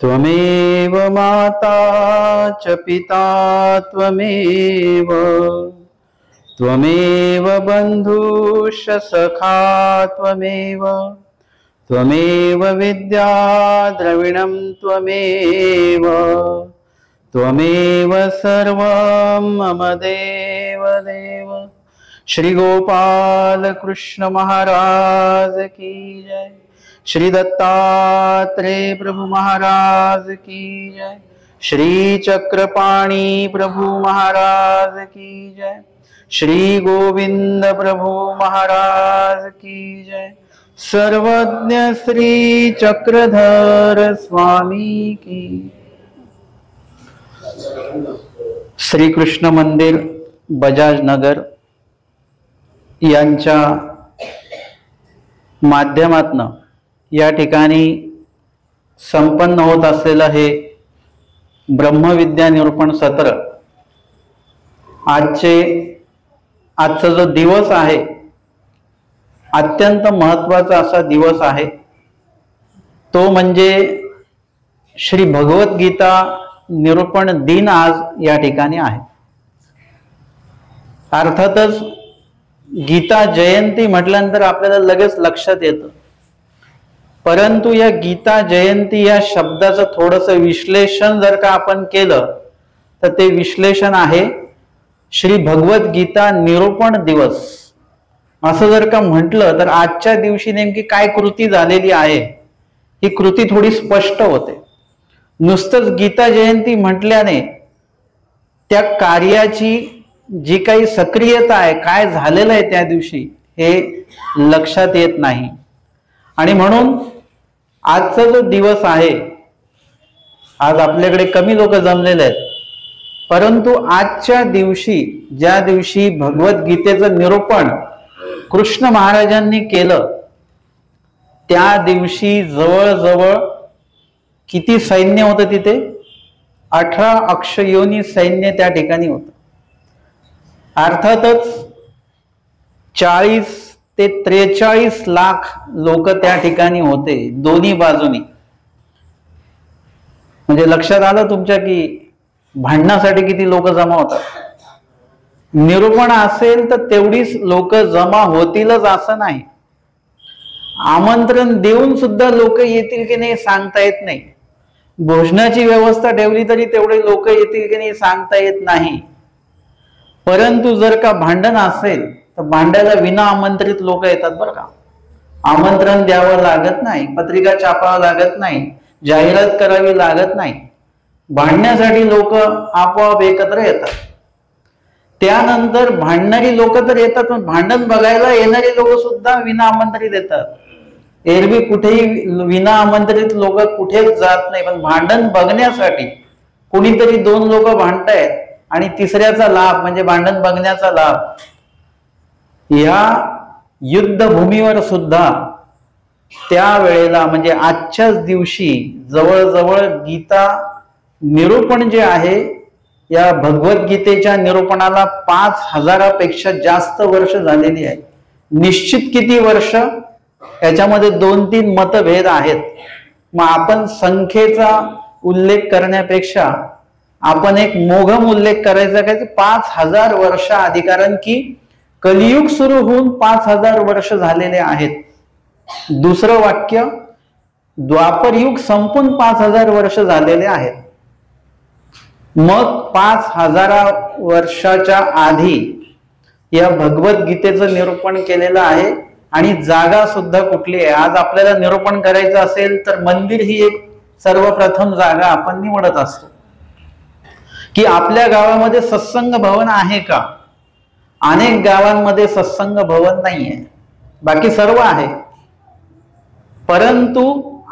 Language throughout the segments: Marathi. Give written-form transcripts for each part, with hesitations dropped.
त्वमेव माता च पिता त्वमेव, त्वमेव बन्धुश्च सखा त्वमेव, त्वमेव विद्या द्रविणं त्वमेव, त्वमेव सर्वं मम देव देव। श्री गोपाल कृष्ण महाराज की जय। श्री दत्तात्रेय प्रभु महाराज की जय। श्री चक्रपाणी प्रभु महाराज की जय। श्री गोविंद प्रभु महाराज की जय। सर्वज्ञ श्री चक्रधर स्वामी की। श्री कृष्ण मंदिर बजाज नगर यांच्या माध्यमातून या ठिकाणी संपन्न होत असलेलं हे ब्रह्मविद्या निरूपण सत्र आजचा जो दिवस आहे अत्यंत महत्त्वाचा असा दिवस आहे। तो म्हणजे श्री भगवद्गीता निरूपण दिन आज या ठिकाणी आहे। अर्थातच गीता जयंती म्हटल्यानंतर आपल्याला लगेच लक्षात येतं, परंतु या गीता जयंती या शब्दाचं थोडंसं विश्लेषण जर का आपण केलं तर ते विश्लेषण आहे श्री भगवद्गीता निरूपण दिवस। असं जर का म्हटलं तर आजच्या दिवशी नेमकी काय कृती झालेली आहे ही कृती थोडी स्पष्ट होते। नुसतंच गीता जयंती म्हटल्याने त्या कार्याची जी काही सक्रियता आहे, काय झालेलं आहे त्या दिवशी हे लक्षात येत नाही। आणि म्हणून आजचा जो दिवस आहे, आज आपल्याकडे कमी लोक जमलेले आहेत, परंतु आजच्या दिवशी ज्या दिवशी भगवद्गीतेचं निरूपण कृष्ण महाराजांनी केलं त्या दिवशी जवळजवळ किती सैन्य होतं तिथे? 18 अक्षयोनी सैन्य त्या ठिकाणी होतं। अर्थातच 40 ते 43 लाख लोक त्या ठिकाणी होते दोन्ही बाजूनी। म्हणजे लक्षात आलं तुमच्या की भांडणासाठी किती लोक जमा होतात। निरूपण असेल तर तेवढीच लोक जमा होतीलच असं नाही, आमंत्रण देऊन सुद्धा लोक येतील की नाही सांगता येत नाही। भोजनाची व्यवस्था ठेवली तरी तेवढे लोक येतील की नाही सांगता येत नाही। परंतु जर का भांडण असेल तर भांड्याला विना आमंत्रित लोक येतात बरं का। आमंत्रण द्यावं लागत नाही, पत्रिका छापावं लागत नाही, जाहिरात करावी लागत नाही, भांडण्यासाठी लोक आपोआप एकत्र येतात। त्यानंतर भांडणारी लोक तर येतात, पण भांडण बघायला येणारी लोक सुद्धा विना आमंत्रित येतात। एरवी कुठेही विना आमंत्रित लोक कुठेच जात नाही, पण भांडण बघण्यासाठी कुणीतरी 2 लोक भांडतायत आणि तिसऱ्याचा लाभ म्हणजे भांडण बघण्याचा लाभ। या युद्धभूमीवर सुद्धा त्या वेळेला म्हणजे आजच्याच दिवशी जवळजवळ गीता निरूपण जे आहे, या भगवद्गीतेच्या निरूपणाला 5000पेक्षा जास्त वर्ष झालेली आहे। निश्चित किती वर्ष याच्यामध्ये 2-3 मतभेद आहेत। मग आपण संख्येचा उल्लेख करण्यापेक्षा आपण एक मोघम उल्लेख करायचा काय, 5000 वर्ष आधी, कारण की कलियुग सुरू होऊन 5000 वर्ष झालेले आहेत। दुसरं वाक्य, द्वापरयुग संपून 5000 वर्ष झालेले आहेत। मग 5000 वर्षाच्या आधी या भगवद्गीतेचं निरूपण केलेलं आहे। आणि जागा सुद्धा कुठली आहे? आज आपल्याला निरूपण करायचं असेल तर मंदिर ही एक सर्वप्रथम जागा आपण निवडत असतो। की आपल्या गावामध्ये सत्संग भवन आहे का? अनेक गावांमध्ये सत्संग भवन नाहीये, बाकी सर्व आहे। परंतु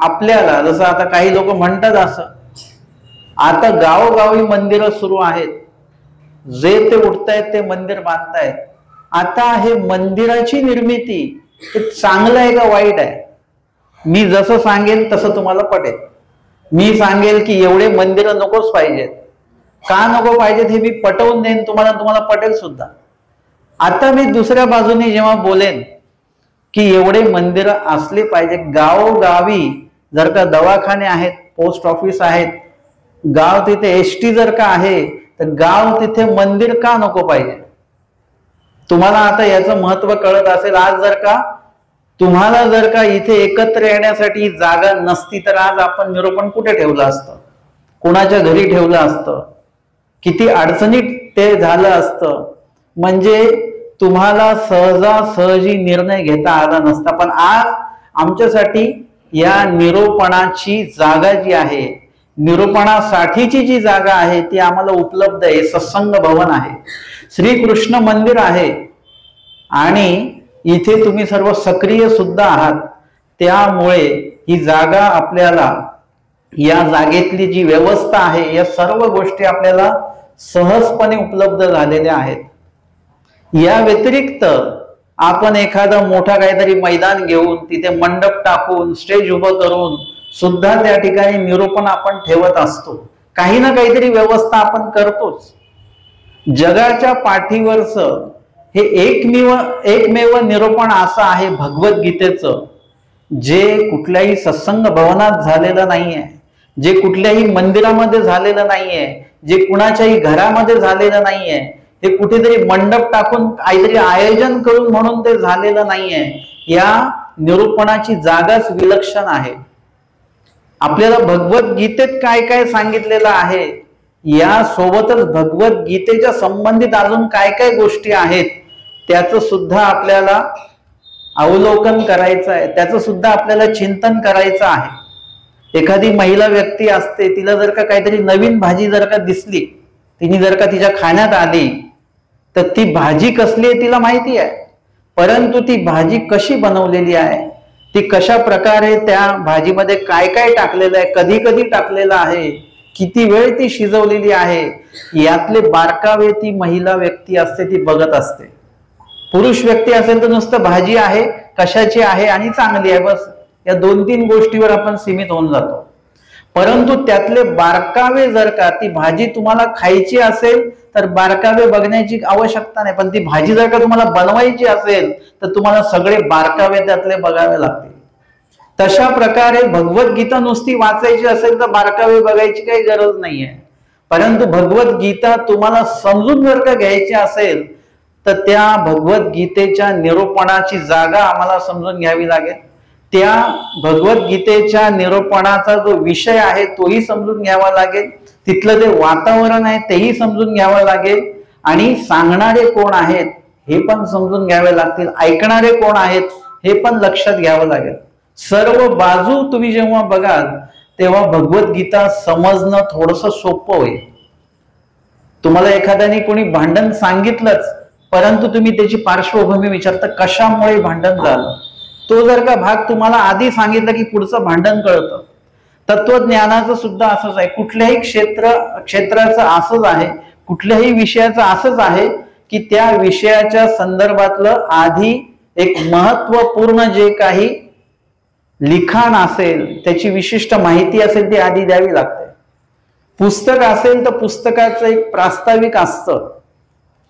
आपल्याला जसं आता काही लोक म्हणतात असं, आता गावोगावी मंदिरं सुरू आहेत, जे ते उठतायत ते मंदिर बांधतायत। आता हे मंदिराची निर्मिती हे चांगलं आहे का वाईट आहे? मी जसं सांगेल तसं तुम्हाला पटेल। मी सांगेल की एवढे मंदिरं नकोच पाहिजेत, का नको पाहिजेत हे मी पटवून देईन तुम्हाला, तुम्हाला पटेल सुद्धा। आता मी दुसऱ्या बाजूने जेव्हा बोलेन की एवढे मंदिरं असले पाहिजे, गावोगावी जर का दवाखाने आहेत, पोस्ट ऑफिस आहेत, गाव तिथे एसटी जर का आहे, तर गाव तिथे मंदिर का नको पाहिजे? तुम्हाला आता याचं महत्व कळत असेल. आज जर का तुम्हाला जर का इथे एकत्र येण्यासाठी जागा नसती तर आज आपण निरूपण कुठे ठेवलं असतं? कुणाच्या घरी ठेवलं असतं? किती अडचणीत ते झालं असतं. म्हणजे तुम्हाला सहजासहजी निर्णय घेता आला नसता. पण आज आमच्यासाठी या निरूपणाची जागा जी आहे, निरूपणासाठीची जी जागा आहे ती आम्हाला उपलब्ध आहे. सत्संग भवन आहे, श्रीकृष्ण मंदिर आहे आणि इथे तुम्ही सर्व सक्रिय सुद्धा आहात. त्यामुळे ही जागा आपल्याला, या जागेतली जी व्यवस्था आहे, या सर्व गोष्टी आपल्याला सहजपणे उपलब्ध झालेल्या आहेत. या व्यतिरिक्त आपण एखादा मोठा काहीतरी मैदान घेऊन तिथे मंडप टाकून स्टेज उभं करून सुद्धा त्या ठिकाणी निरूपण आपण ठेवत असतो. काही ना काहीतरी व्यवस्था आपण करतोच. जगाच्या पाठीवरचं हे एकमेव निरूपण असं आहे भगवद्गीतेचं, जे कुठल्याही सत्संग भवनात झालेलं नाहीये, जे कुठल्याही मंदिरामध्ये झालेलं नाहीये, जे कुणाच्याही घरामध्ये झालेलं नाहीये, हे कुठेतरी मंडप टाकून काहीतरी आयोजन करून म्हणून ते झालेलं नाहीये. या निरूपणाची जागाच विलक्षण आहे. आपल्याला भगवद्गीतेत काय काय सांगितलेलं आहे, या सोबतच भगवद्गीतेच्या संबंधित अजून काय काय गोष्टी आहेत त्याचं सुद्धा आपल्याला अवलोकन करायचं आहे, त्याचं सुद्धा आपल्याला चिंतन करायचं आहे. एखादी महिला व्यक्ती असते, तिला जर का काहीतरी नवीन भाजी जर का दिसली, तिने जर का तिच्या खाण्यात आली, तर ती भाजी कसली आहे तिला माहिती आहे, परंतु ती भाजी कशी बनवलेली आहे, ती कशा प्रकारे त्या भाजीमध्ये काय काय टाकलेलं आहे, कधी कधी टाकलेलं आहे, किती वेळ ती शिजवलेली आहे, यातले बारकावे ती महिला व्यक्ती असते ती बघत असते. पुरुष व्यक्ती असेल तर नुसतं भाजी आहे, कशाची आहे आणि चांगली आहे, बस या 2-3 गोष्टीवर आपण सीमित होऊन जातो. परंतु त्यातले बारकावे, जर का ती भाजी तुम्हाला खायची असेल तर बारकावे बघण्याची आवश्यकता नाही, पण ती भाजी जर का तुम्हाला बनवायची असेल तर तुम्हाला सगळे बारकावे त्यातले बघावे लागतील. तशा प्रकारे भगवद्गीता नुसती वाचायची असेल तर बारकावे बघायची काही गरज नाहीये. परंतु भगवद्गीता तुम्हाला समजून जर का घ्यायची असेल तर त्या भगवद्गीतेच्या निरूपणाची जागा आम्हाला समजून घ्यावी लागेल. त्या भगवद्गीतेच्या निरूपणाचा जो विषय आहे तोही समजून घ्यावा लागेल, तिथलं जे वातावरण आहे तेही समजून घ्यावं लागेल, आणि सांगणारे कोण आहेत हे पण समजून घ्यावे लागतील, ऐकणारे कोण आहेत हे पण लक्षात घ्यावं लागेल. सर्व बाजू तुम्ही जेव्हा बघाल तेव्हा भगवद्गीता समजणं थोडंसं सोपं होईल. तुम्हाला एखाद्याने कोणी भांडण सांगितलंच, परंतु तुम्ही त्याची पार्श्वभूमी विचारता, कशामुळे भांडण झालं, तो जर का भाग तुम्हाला आधी सांगितलं की पुढचं भांडण कळतं. तत्वज्ञानाचं सुद्धा असंच आहे. कुठल्याही क्षेत्राचं असंच आहे, कुठल्याही विषयाचं असंच आहे की त्या विषयाच्या संदर्भातलं आधी एक महत्वपूर्ण जे काही लिखाण असेल, त्याची विशिष्ट माहिती असेल ती आधी द्यावी लागते. पुस्तक असेल तर पुस्तकाचं एक प्रास्ताविक असतं.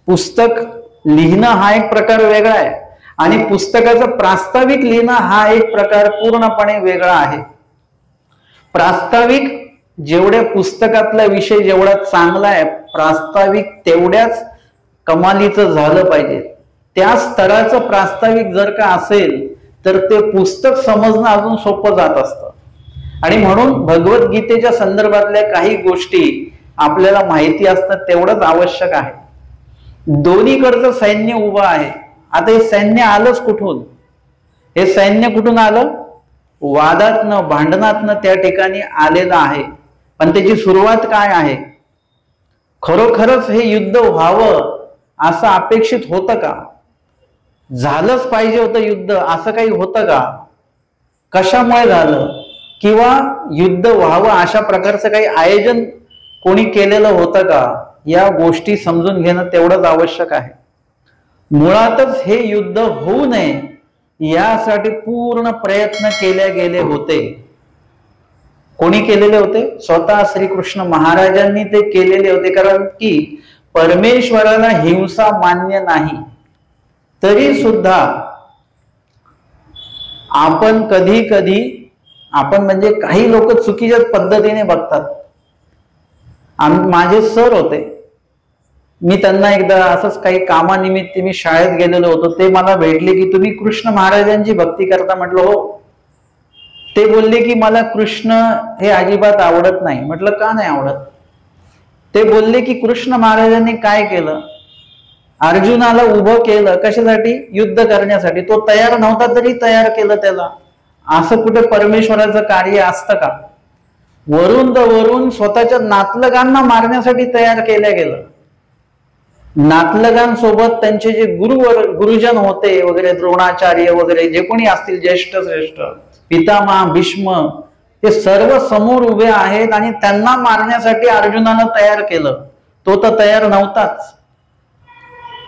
पुस्तक लिहिणं हा एक प्रकार वेगळा आहे आणि पुस्तकाचं प्रास्ताविक लिहिणं हा एक प्रकार पूर्णपणे वेगळा आहे. प्रास्ताविक जेवढ्या पुस्तकातला विषय जेवढा चांगला आहे, प्रास्ताविक तेवढ्याच कमालीचं झालं पाहिजे. त्या स्तराचं प्रास्ताविक जर का असेल तर ते पुस्तक समजणं अजून सोपं जात असतं. आणि म्हणून भगवद्गीतेच्या संदर्भातल्या काही गोष्टी आपल्याला माहिती असतात तेवढंच आवश्यक आहे. दोन्हीकडचं सैन्य उभं आहे. आता हे सैन्य आलंच कुठून? हे सैन्य कुठून आलं? वादातनं, भांडणातनं त्या ठिकाणी आलेलं आहे. पण त्याची सुरुवात काय आहे? खरोखरच हे युद्ध व्हावं असं अपेक्षित होतं का? झालंच पाहिजे होतं युद्ध असं काही होतं का? कशामुळे झालं? किंवा युद्ध व्हावं अशा प्रकारचं काही आयोजन कोणी केलेलं होतं का? या गोष्टी समजून घेणं तेवढंच आवश्यक आहे. मुळातच हे युद्ध होऊ नये यासाठी पूर्ण प्रयत्न केले गेले होते. कोणी केलेले होते? स्वतः श्रीकृष्ण महाराजांनी ते केलेले होते. कारण की परमेश्वराला हिंसा मान्य नाही, तरी सुद्धा आपण कधी कधी आपण म्हणजे काही लोक चुकीच्या पद्धतीने बघतात. माझे सर होते, मी त्यांना एकदा असंच काही कामानिमित्त मी शाळेत गेलेलो होतो, ते मला भेटले की तुम्ही कृष्ण महाराजांची भक्ती करता. म्हटलं हो. ते बोलले की मला कृष्ण हे अजिबात आवडत नाही. म्हटलं का नाही आवडत? ते बोलले की कृष्ण महाराजांनी काय केलं, अर्जुनाला उभं केलं कशासाठी? युद्ध करण्यासाठी. तो तयार नव्हता तरी तयार केलं त्याला. असं कुठे परमेश्वराचं कार्य असतं का? वरून तर वरून स्वतःच्या नातलगांना मारण्यासाठी तयार केलं गेलं. नातलगांसोबत त्यांचे जे गुरुजन होते वगैरे, द्रोणाचार्य वगैरे जे कोणी असतील, ज्येष्ठ श्रेष्ठ पितामह भीष्म, ते सर्व समोर उभे आहेत आणि त्यांना मारण्यासाठी अर्जुनानं तयार केलं. तो तर तयार नव्हताच.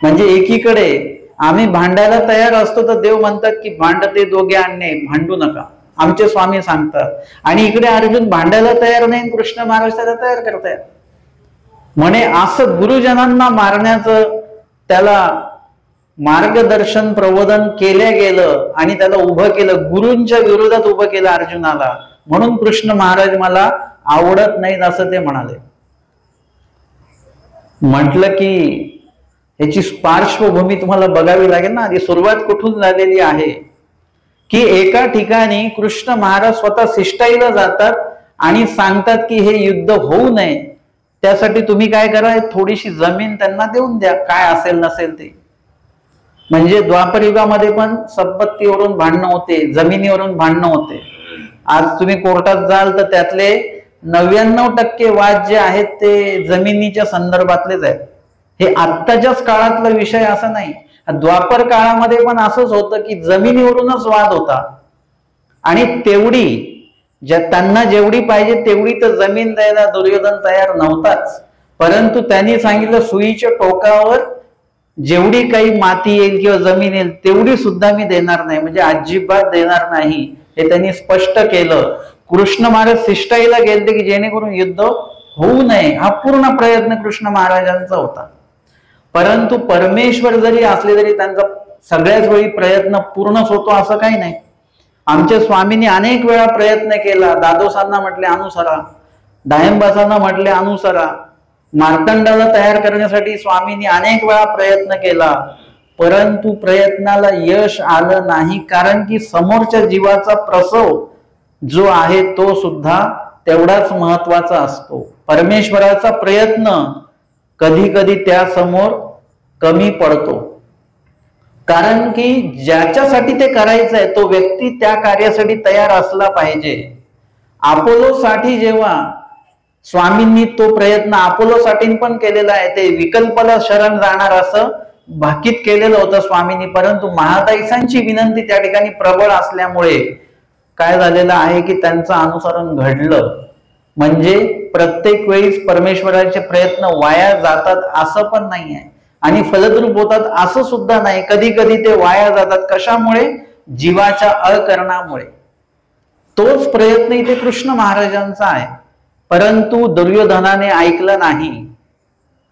म्हणजे एकीकडे आम्ही भांडायला तयार असतो तर देव म्हणतात की भांडते दोघे आणणे, भांडू नका, आमचे स्वामी सांगतात. आणि इकडे अर्जुन भांडायला तयार नाही, कृष्ण महाराज त्याला तयार करतायत. म्हणे असं गुरुजनांना मारण्याचं त्याला मार्गदर्शन प्रबोधन केलं गेलं आणि त्याला उभं केलं, गुरूंच्या विरोधात उभं केलं अर्जुनाला. म्हणून कृष्ण महाराज मला आवडत नाहीत असं ते म्हणाले. म्हटलं की याची पार्श्वभूमी तुम्हाला बघावी लागेल ना. आधी सुरुवात कुठून झालेली आहे की एका ठिकाणी कृष्ण महाराज स्वतः शिष्टाईला जातात आणि सांगतात की हे युद्ध होऊ नये, त्यासाठी तुम्ही काय करा, थोडीशी जमीन त्यांना देऊन द्या, काय असेल नसेल ते. म्हणजे द्वापर युगामध्ये पण संपत्तीवरून भांडणं होते, जमिनीवरून भांडणं होते. आज तुम्ही कोर्टात जाल तर त्यातले 99% वाद जे आहेत ते जमिनीच्या संदर्भातलेच आहेत. हे आत्ताच्याच काळातला विषय असा नाही. द्वापर काळामध्ये पण असंच होतं की जमिनीवरूनच वाद होता. आणि तेवढी त्यांना जेवढी पाहिजे तेवढी तर जमीन द्यायला दुर्योधन तयार नव्हताच. परंतु त्यांनी सांगितलं सुईच्या टोकावर जेवढी काही माती येईल किंवा जमीन येईल तेवढी सुद्धा मी देणार नाही, म्हणजे अजिबात देणार नाही, हे त्यांनी स्पष्ट केलं. कृष्ण महाराज शिष्टाईला गेलते की जेणेकरून युद्ध होऊ नये, हा पूर्ण प्रयत्न कृष्ण महाराजांचा होता. परंतु परमेश्वर जरी असले तरी त्यांचा सगळ्याच वेळी प्रयत्न पूर्णच होतो असं काही नाही. आमच्या स्वामींनी अनेक वेळा प्रयत्न केला. दादोसांना म्हटले अनुसरा, दायंबासांना म्हटले अनुसरा, मार्तंडाला तयार करण्यासाठी स्वामींनी अनेक वेळा प्रयत्न केला, परंतु प्रयत्नाला यश आलं नाही. कारण की समोरच्या जीवाचा प्रसव जो आहे तो सुद्धा तेवढाच महत्वाचा असतो. परमेश्वराचा प्रयत्न कधी कधी त्या समोर कमी पडतो. कारण की ज्याच्यासाठी ते करायचंय तो व्यक्ती त्या कार्यासाठी तयार असला पाहिजे. अपोलोसाठी जेव्हा स्वामींनी तो प्रयत्न अपोलोसाठी पण केलेला आहे, ते विकल्पाला शरण जाणार असं भाकीत केलेलं होतं स्वामींनी. परंतु महाताईसांची विनंती त्या ठिकाणी प्रबळ असल्यामुळे काय झालेलं आहे की त्यांचं अनुसरण घडलं. म्हणजे प्रत्येक वेळीच परमेश्वराचे प्रयत्न वाया जातात असं पण नाही आहे आणि फलद्रूप होतात असं सुद्धा नाही. कधी कधी ते वाया जातात. कशामुळे? जीवाच्या अकरणामुळे. तोच प्रयत्न इथे कृष्ण महाराजांचा आहे. परंतु दुर्योधनाने ऐकलं नाही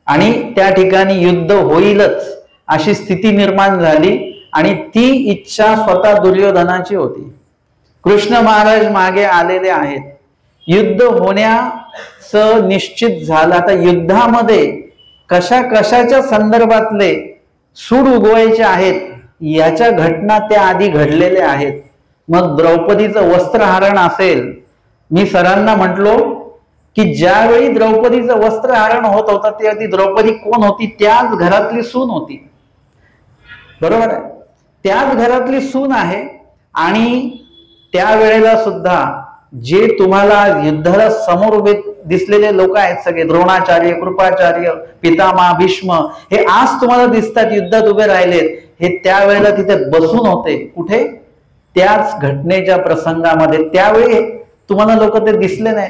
आणि त्या ठिकाणी युद्ध होईलच अशी स्थिती निर्माण झाली आणि ती इच्छा स्वतः दुर्योधनाची होती. कृष्ण महाराज मागे आलेले आहेत. युद्ध होण्याचं निश्चित झालं. आता युद्धामध्ये कशा कशाच्या संदर्भातले सूड उगवायचे आहेत याच्या घटना त्या आधी घडलेल्या आहेत. मग द्रौपदीचं वस्त्रहरण असेल, मी सरांना म्हटलो की ज्यावेळी द्रौपदीचं वस्त्रहरण होत होतं तेव्हा ती द्रौपदी कोण होती? त्याच घरातली सून होती. बरोबर आहे, त्याच घरातली सून आहे. आणि त्यावेळेला सुद्धा जे तुम्हाला युद्धाला समोर उभे दिसलेले लोक आहेत सगळे, द्रोणाचार्य, कृपाचार्य, पितामह भीष्म, हे आज तुम्हाला दिसतात युद्धात उभे राहिलेत, हे त्यावेळेला तिथे बसून होते. कुठे? त्याच घटनेच्या प्रसंगामध्ये. त्यावेळी तुम्हाला लोक ते दिसले नाही,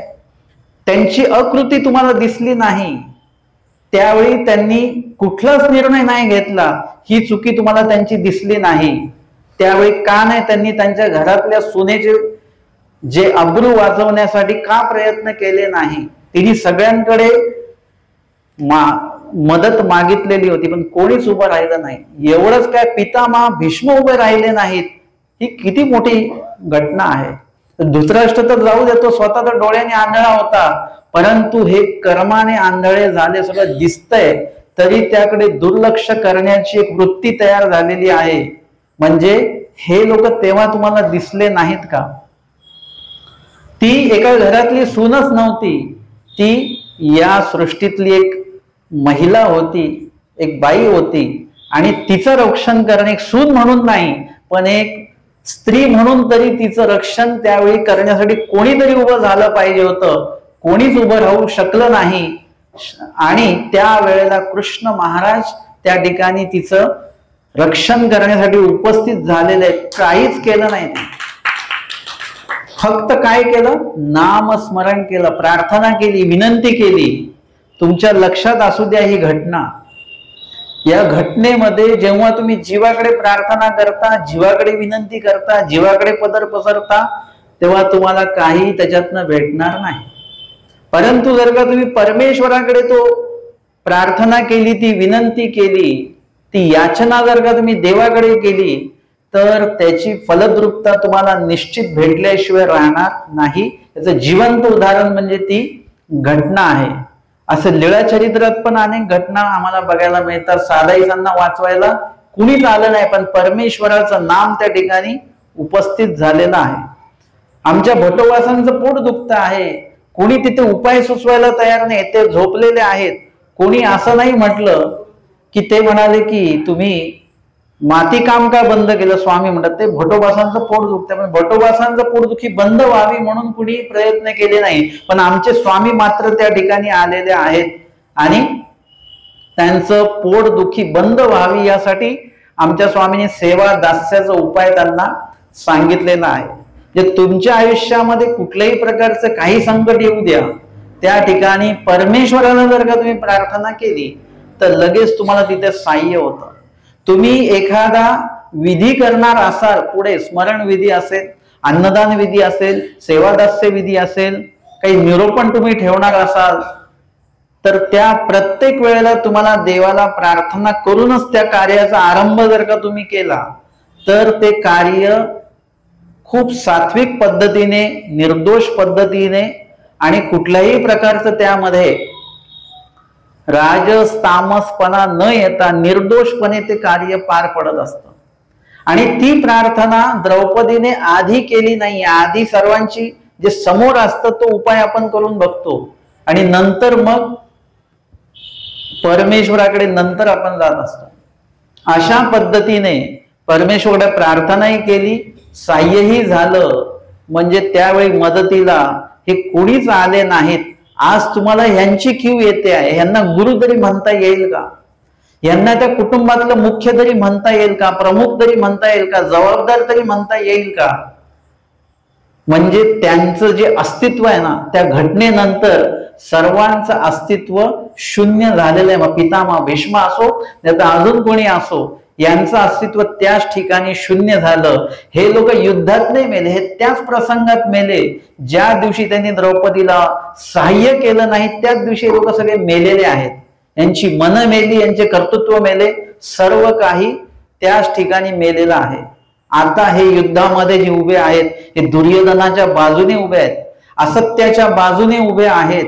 त्यांची आकृती तुम्हाला दिसली नाही. त्यावेळी त्यांनी कुठलाच निर्णय नाही घेतला, ही चुकी तुम्हाला त्यांची दिसली नाही. त्यावेळी का नाही त्यांनी त्यांच्या घरातल्या सुनेचे जे अब्रू वाचवण्यासाठी का प्रयत्न केले नाही? तिने सगळ्यांकडे मदत मागितलेली होती पण कोणीच उभं राहिलं नाही. एवढंच काय, पितामह भीष्म उभे राहिले नाहीत. ही किती मोठी घटना आहे. धृतराष्ट्र तर जाऊ देतो, स्वतः तर डोळ्याने आंधळा होता, परंतु हे कर्माने आंधळे झाले, सगळं दिसतंय तरी त्याकडे दुर्लक्ष करण्याची एक वृत्ती तयार झालेली आहे. म्हणजे हे लोक तेव्हा तुम्हाला दिसले नाहीत का? ती एका घरातली सूनच नव्हती, ती या सृष्टीतली एक महिला होती, एक बाई होती, आणि तिचं रक्षण करणे, एक सून म्हणून नाही पण एक स्त्री म्हणून तरी तिचं रक्षण त्यावेळी करण्यासाठी कोणीतरी उभं झालं पाहिजे होतं. कोणीच उभं राहू शकलं नाही. आणि त्या वेळेला कृष्ण महाराज त्या ठिकाणी तिचं रक्षण करण्यासाठी उपस्थित झालेले आहेत. काहीच केलं नाही, फक्त काय केलं? नामस्मरण केलं, प्रार्थना केली, विनंती केली. तुमच्या लक्षात असू द्या ही घटना. या घटनेमध्ये जेव्हा तुम्ही जीवाकडे प्रार्थना करता, जीवाकडे विनंती करता, जीवाकडे पदर पसरता, तेव्हा तुम्हाला काही त्याच्यातनं भेटणार नाही. परंतु जर का तुम्ही परमेश्वराकडे तो प्रार्थना केली, ती विनंती केली, ती याचना जर का तुम्ही देवाकडे केली, तर त्याची फलद्रुपता तुम्हाला निश्चित भेटल्याशिवाय राहणार नाही. याचं जिवंत उदाहरण म्हणजे ती घटना आहे. असं लीळा चरित्रात पण अनेक घटना आम्हाला बघायला मिळतात. साधाईसांना वाचवायला कुणीच आलं नाही, पण परमेश्वराचं नाम त्या ठिकाणी उपस्थित झालेलं आहे. आमच्या भटोबासांचं पोट दुखत आहे, कोणी तिथे उपाय सुचवायला तयार नाही, ते झोपलेले आहेत. कोणी असं नाही म्हटलं की ते म्हणाले की तुम्ही माती काम का बंद केलं? स्वामी म्हणतात ते भटोबासांचं पोट दुखतं, पण भटोबासांचं पोटदुखी बंद व्हावी म्हणून कुणी प्रयत्न केले नाही. पण आमचे स्वामी मात्र त्या ठिकाणी आलेले आहेत आणि त्यांचं पोटदुखी बंद व्हावी यासाठी आमच्या स्वामींनी सेवा दास्याचा उपाय त्यांना सांगितलेला आहे. जे तुमच्या आयुष्यामध्ये कुठल्याही प्रकारचं काही संकट येऊ द्या, त्या ठिकाणी परमेश्वराला जर का तुम्ही प्रार्थना केली तर लगेच तुम्हाला तिथे साह्य होतं. तुम्ही एखादा विधी करणार असाल, पुढे स्मरण विधी असेल, अन्नदान विधी असेल, सेवादास्य विधी असेल, काही निरोपण तुम्ही ठेवणार असाल, तर त्या प्रत्येक वेळेला तुम्हाला देवाला प्रार्थना करूनच त्या कार्याचा आरंभ जर का तुम्ही केला तर ते कार्य खूप सात्विक पद्धतीने, निर्दोष पद्धतीने आणि कुठल्याही प्रकारचं त्यामध्ये राजस तामसपणा न येता निर्दोषपणे ते कार्य पार पडत असतं. आणि ती प्रार्थना द्रौपदीने आधी केली नाही. आधी सर्वांची जे समोर असतं तो उपाय आपण करून बघतो आणि नंतर मग परमेश्वराकडे नंतर आपण जात असतो. अशा पद्धतीने परमेश्वराकडे प्रार्थनाही केली, साह्यही झालं. म्हणजे त्यावेळी मदतीला हे कोणीच आले नाहीत. आज तुम्हाला ह्यांची कीव येते आहे. ह्यांना गुरु तरी म्हणता येईल का? यांना त्या कुटुंबातलं मुख्य तरी म्हणता येईल का? प्रमुख तरी म्हणता येईल का? जबाबदार तरी म्हणता येईल का? म्हणजे त्यांचं जे अस्तित्व आहे ना, त्या घटनेनंतर सर्वांचं अस्तित्व शून्य झालेलं आहे. मग पितामह भीष्म असो, नाही तर अजून कोणी असो, यांचं अस्तित्व त्याच ठिकाणी शून्य झालं. हे लोक युद्धात नाही मेले, हे त्याच प्रसंगात मेले. ज्या दिवशी त्यांनी द्रौपदीला सहाय्य केलं नाही त्याच दिवशी लोक सगळे मेलेले आहेत. यांची मन मेली, यांचे कर्तृत्व मेले, सर्व काही त्याच ठिकाणी मेलेलं आहे. आता हे युद्धामध्ये जे उभे आहेत हे दुर्योधनाच्या बाजूने उभे आहेत, असत्याच्या बाजूने उभे आहेत.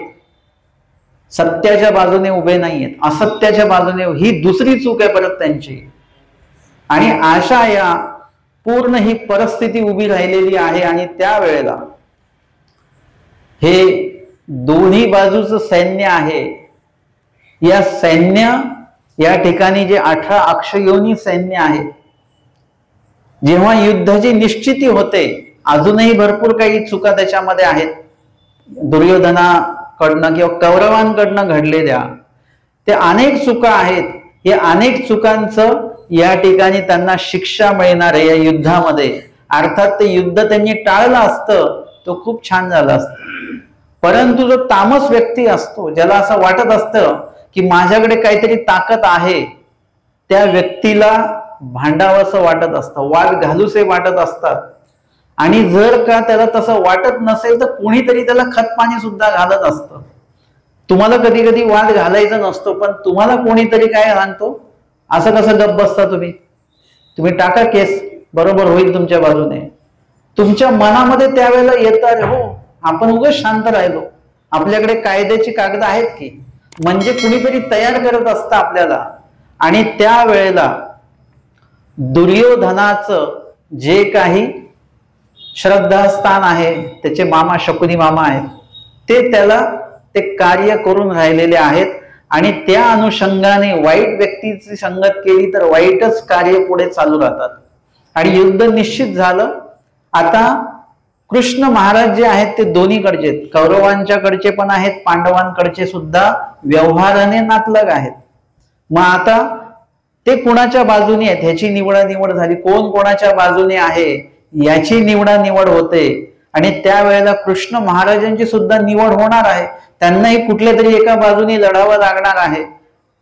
सत्याच्या बाजूने उभे नाहीयेत, असत्याच्या बाजूने. ही दुसरी चूक आहे परत त्यांची. आणि अशा या पूर्ण ही परिस्थिती उभी राहिलेली आहे. आणि त्यावेळेला हे दोन्ही बाजूचं सैन्य आहे. या सैन्य या ठिकाणी जे 18 अक्षयोनी सैन्य आहे, जेव्हा युद्धाची निश्चिती होते, अजूनही भरपूर काही चुका त्याच्यामध्ये आहेत दुर्योधनाकडनं किंवा कौरवांकडनं घडलेल्या. ते अनेक चुका आहेत. हे अनेक चुकांचं या ठिकाणी त्यांना शिक्षा मिळणार आहे या युद्धामध्ये. अर्थात ते युद्ध त्यांनी टाळलं असतं तो खूप छान झालं असतं. परंतु जो तामस व्यक्ती असतो, ज्याला असं वाटत असतं की माझ्याकडे काहीतरी ताकद आहे, त्या व्यक्तीला भांडावंसं वाटत असतं, वाद घालूसे वाटत असतात. आणि जर का त्याला तसं वाटत नसेल तर कोणीतरी त्याला खतपाणी सुद्धा घालत असतं. तुम्हाला कधी कधी वाद घालायचा नसतो, पण तुम्हाला कोणीतरी काय सांगतो, असं कसं गप्प बसता तुम्ही, तुम्ही टाका केस, बरोबर होईल तुमच्या बाजूने. तुमच्या मनामध्ये त्यावेळेला येतं, हो आपण उगाच शांत राहिलो, आपल्याकडे कायद्याची कागद आहेत की, म्हणजे कुणीतरी तयार करत असतं आपल्याला. आणि त्यावेळेला दुर्योधनाचं जे काही श्रद्धास्थान आहे, त्याचे मामा शकुनी मामा आहेत, ते त्याला ते कार्य करून राहिलेले आहेत. आणि त्या अनुषंगाने वाईट व्यक्तीची संगत केली तर वाईटच कार्य पुढे चालू राहतात. आणि युद्ध निश्चित झालं. आता कृष्ण महाराज जे आहेत ते दोन्हीकडचे आहेत, कौरवांच्याकडचे पण आहेत, पांडवांकडचे सुद्धा व्यवहाराने नातलग आहेत. मग आता ते कुणाच्या बाजूने आहेत ह्याची निवडानिवड झाली, कोण कोणाच्या बाजूने आहे याची निवडानिवड होते. आणि त्यावेळेला कृष्ण महाराजांची सुद्धा निवड होणार आहे, त्यांनाही कुठल्या तरी एका बाजूने लढावं लागणार आहे.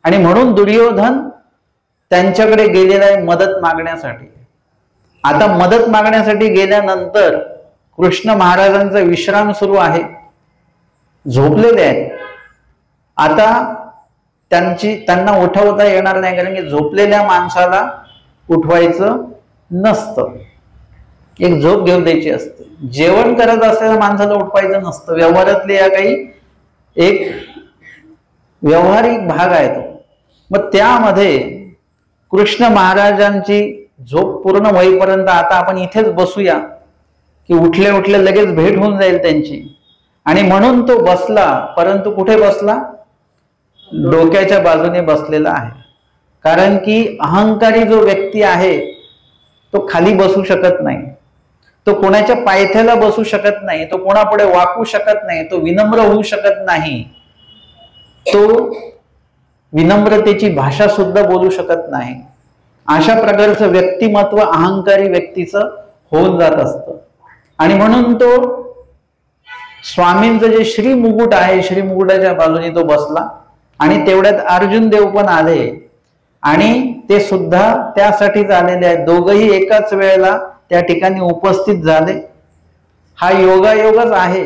आणि म्हणून दुर्योधन त्यांच्याकडे गेलेला आहे मदत मागण्यासाठी. आता मदत मागण्यासाठी गेल्यानंतर कृष्ण महाराजांचा विश्राम सुरू आहे, झोपलेले आहेत. आता त्यांना उठवता येणार नाही, कारण की झोपलेल्या माणसाला उठवायचं नसतं, एक झोप घेऊन द्यायची असते. जेवण करत असलेल्या माणसाला उठवायचं नसतं. व्यवहारातले या काही एक व्यवहारिक भाग आहे तो. मग त्यामध्ये कृष्ण महाराजांची झोप पूर्ण होईपर्यंत आता आपण इथेच बसूया, की उठले उठले लगेच भेट होऊन जाईल त्यांची. आणि म्हणून तो बसला, परंतु कुठे बसला? डोक्याच्या बाजूने बसलेला आहे. कारण की अहंकारी जो व्यक्ती आहे तो खाली बसू शकत नाही, तो कोणाच्या पायथ्याला बसू शकत नाही, तो कोणापुढे वाकू शकत नाही, तो विनम्र होऊ शकत नाही, तो विनम्रतेची भाषा सुद्धा बोलू शकत नाही. अशा प्रकारचं व्यक्तिमत्व अहंकारी व्यक्तीचं होऊन जात असतं. आणि म्हणून तो स्वामींचं जे श्री मुकुट आहे, श्री मुकुटाच्या बाजूने तो बसला. आणि तेवढ्यात अर्जुन देव पण आले आणि ते सुद्धा त्यासाठीच आलेले आहेत. दोघही एकाच वेळेला त्या ठिकाणी उपस्थित झाले. हा योगायोगच आहे,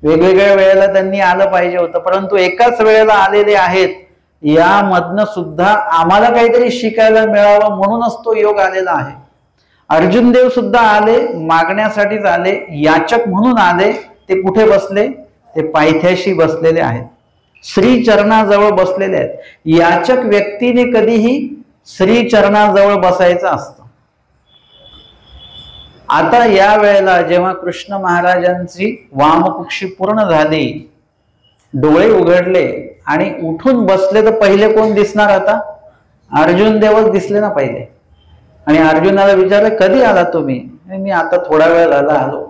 वेगवेगळ्या वेळेला त्यांनी आलं पाहिजे होतं, परंतु एकाच वेळेला आलेले आहेत. यामधनं सुद्धा आम्हाला काहीतरी शिकायला मिळावं म्हणूनच तो योग आलेला आहे. अर्जुन देव सुद्धा आले, मागण्यासाठीच आले, याचक म्हणून आले. ते कुठे बसले? ते पायथ्याशी बसलेले आहेत, श्री चरणाजवळ बसलेले आहेत. याचक व्यक्तीने कधीही श्री चरणाजवळ बसायचं असतं. आता या वेळेला जेव्हा कृष्ण महाराजांची वामकुक्षी पूर्ण झाली, डोळे उघडले आणि उठून बसले, तर पहिले कोण दिसणार? आता अर्जुन देवच दिसले ना पहिले. आणि अर्जुनाला विचारलं, कधी आला तुम्ही? मी आता थोडा वेळ झाला आलो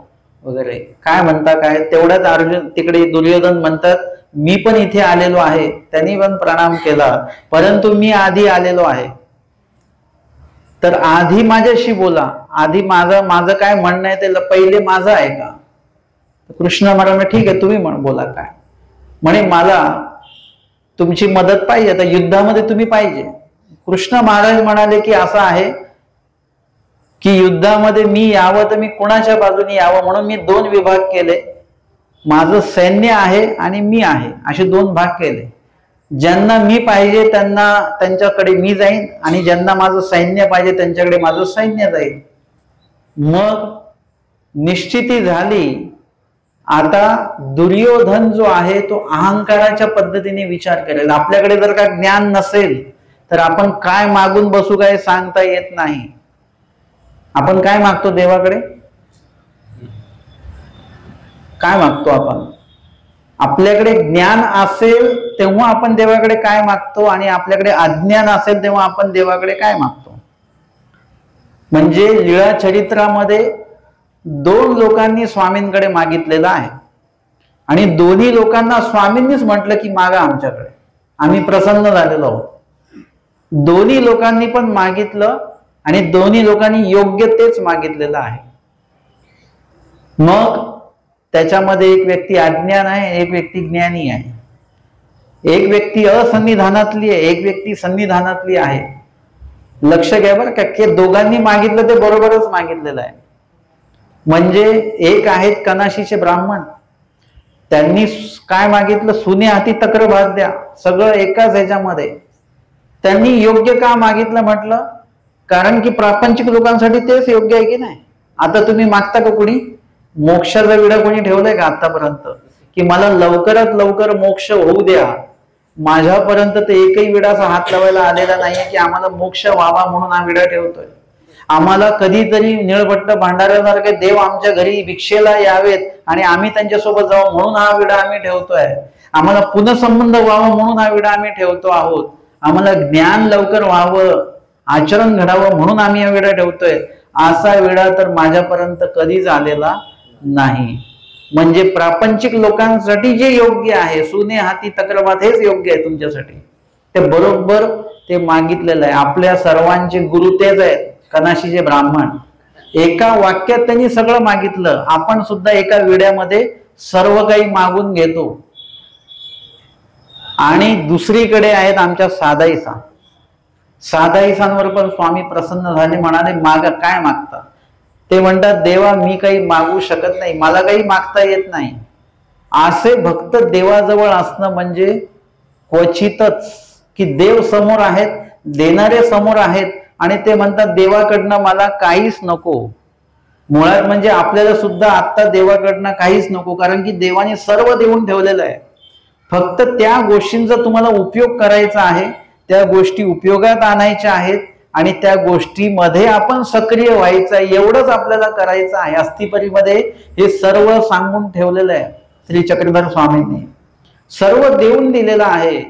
वगैरे. काय म्हणता काय? तेवढ्यात अर्जुन तिकडे दुर्योधन म्हणतात, मी पण इथे आलेलो आहे. त्यांनी पण प्रणाम केला, परंतु मी आधी आलेलो आहे, तर आधी माझ्याशी बोला. आधी माझं काय म्हणणं आहे ते पहिले माझं आहे का? कृष्ण म्हणाले, ठीक आहे तुम्ही बोला काय. म्हणे मला तुमची मदत पाहिजे, आता युद्धामध्ये तुम्ही पाहिजे. कृष्ण महाराज म्हणाले की असं आहे की युद्धामध्ये मी यावं तर मी कुणाच्या बाजूने यावं, म्हणून मी 2 विभाग केले. माझं सैन्य आहे आणि मी आहे, असे 2 भाग केले. ज्यांना मी पाहिजे त्यांच्याकडे मी जाईन, आणि ज्यांना माझं सैन्य पाहिजे त्यांच्याकडे माझं सैन्य जाईल. मग निश्चिती झाली. आता दुर्योधन जो आहे तो अहंकाराच्या पद्धतीने विचार करेल. आपल्याकडे जर का ज्ञान नसेल तर आपण काय मागून बसू काय सांगता येत नाही. आपण काय मागतो देवाकडे? काय मागतो आपण? आपल्याकडे ज्ञान असेल तेव्हा आपण देवाकडे काय मागतो, आणि आपल्याकडे अज्ञान असेल तेव्हा आपण देवाकडे काय मागतो. म्हणजे लीळा चरित्रामध्ये 2 लोकांनी स्वामींकडे मागितलेलं आहे, आणि दोन्ही लोकांना स्वामींनीच म्हटलं की मागा आमच्याकडे, आम्ही प्रसन्न झालेलो आहोत. दोन्ही लोकांनी पण मागितलं आणि दोन्ही लोकांनी योग्य तेच मागितलेलं आहे. मग त्याच्यामध्ये एक व्यक्ती अज्ञान आहे, एक व्यक्ती ज्ञानी आहे. एक व्यक्ती असन्निधानातली आहे, एक व्यक्ती सन्निधानातली आहे. लक्ष घ्या बरं का, की दोघांनी मागितलं ते बरोबरच मागितलेलं आहे. म्हणजे एक आहेत कनाशीचे ब्राह्मण, त्यांनी काय मागितलं? सुने हाती तक्र भात द्या, सगळं एकाच ह्याच्यामध्ये. त्यांनी योग्य का मागितलं म्हटलं? कारण की प्रापंचिक लोकांसाठी तेच योग्य आहे की नाही. आता तुम्ही मागता का कोणी? मोक्षाचा विडा कोणी ठेवलाय का आतापर्यंत? की मला लवकरात लवकर मोक्ष होऊ द्या. माझ्यापर्यंत तर एकही विडाचा हात लावायला आलेला नाहीये की आम्हाला मोक्ष व्हावा म्हणून हा विडा ठेवतोय. आम्हाला कधीतरी निळभट्ट भांडाऱ्यासारखे देव आमच्या घरी भिक्षेला यावेत आणि आम्ही त्यांच्यासोबत जावं म्हणून हा विडा आम्ही ठेवतोय. आम्हाला पुनःसंबंध व्हावं म्हणून हा विडा आम्ही ठेवतो आहोत. आम्हाला ज्ञान लवकर व्हावं, आचरण घडावं म्हणून आम्ही हा विडा ठेवतोय. असा विडा तर माझ्यापर्यंत कधीच आलेला नाही. म्हणजे प्रापंचिक लोकांसाठी जे योग्य आहे, सुने हाती तक्रमात, हेच योग्य आहे तुमच्यासाठी. ते बरोबर ते मागितलेलं आहे. आपल्या सर्वांचे गुरु तेच आहेत, कनाशीचे ब्राह्मण. एका वाक्यात त्यांनी सगळं मागितलं. आपण सुद्धा एका विड्यामध्ये सर्व काही मागून घेतो. आणि दुसरीकडे आहेत आमच्या साधाईसा. साधाईसांवर पण स्वामी प्रसन्न झाले, म्हणाले मागा, काय मागता? ते म्हणतात देवा मी काही मागू शकत नाही, मला काही मागता येत नाही. असे भक्त देवाजवळ असणं म्हणजे क्वचितच, की देव समोर आहेत, देणारे समोर आहेत आणि ते म्हणतात देवाकडनं मला काहीच नको. मुळात म्हणजे आपल्याला सुद्धा आता देवाकडनं काहीच नको, कारण की देवाने सर्व देऊन ठेवलेलं आहे. फक्त त्या गोष्टींचा तुम्हाला उपयोग करायचा आहे, त्या गोष्टी उपयोगात आणायच्या आहेत आणि त्या गोष्टीमध्ये आपण सक्रिय व्हायचं आहे, एवढंच आपल्याला करायचं आहे. अस्थिपरीमध्ये हे सर्व सांगून ठेवलेलं आहे. श्री चक्रधर स्वामींनी सर्व देऊन दिलेलं आहे.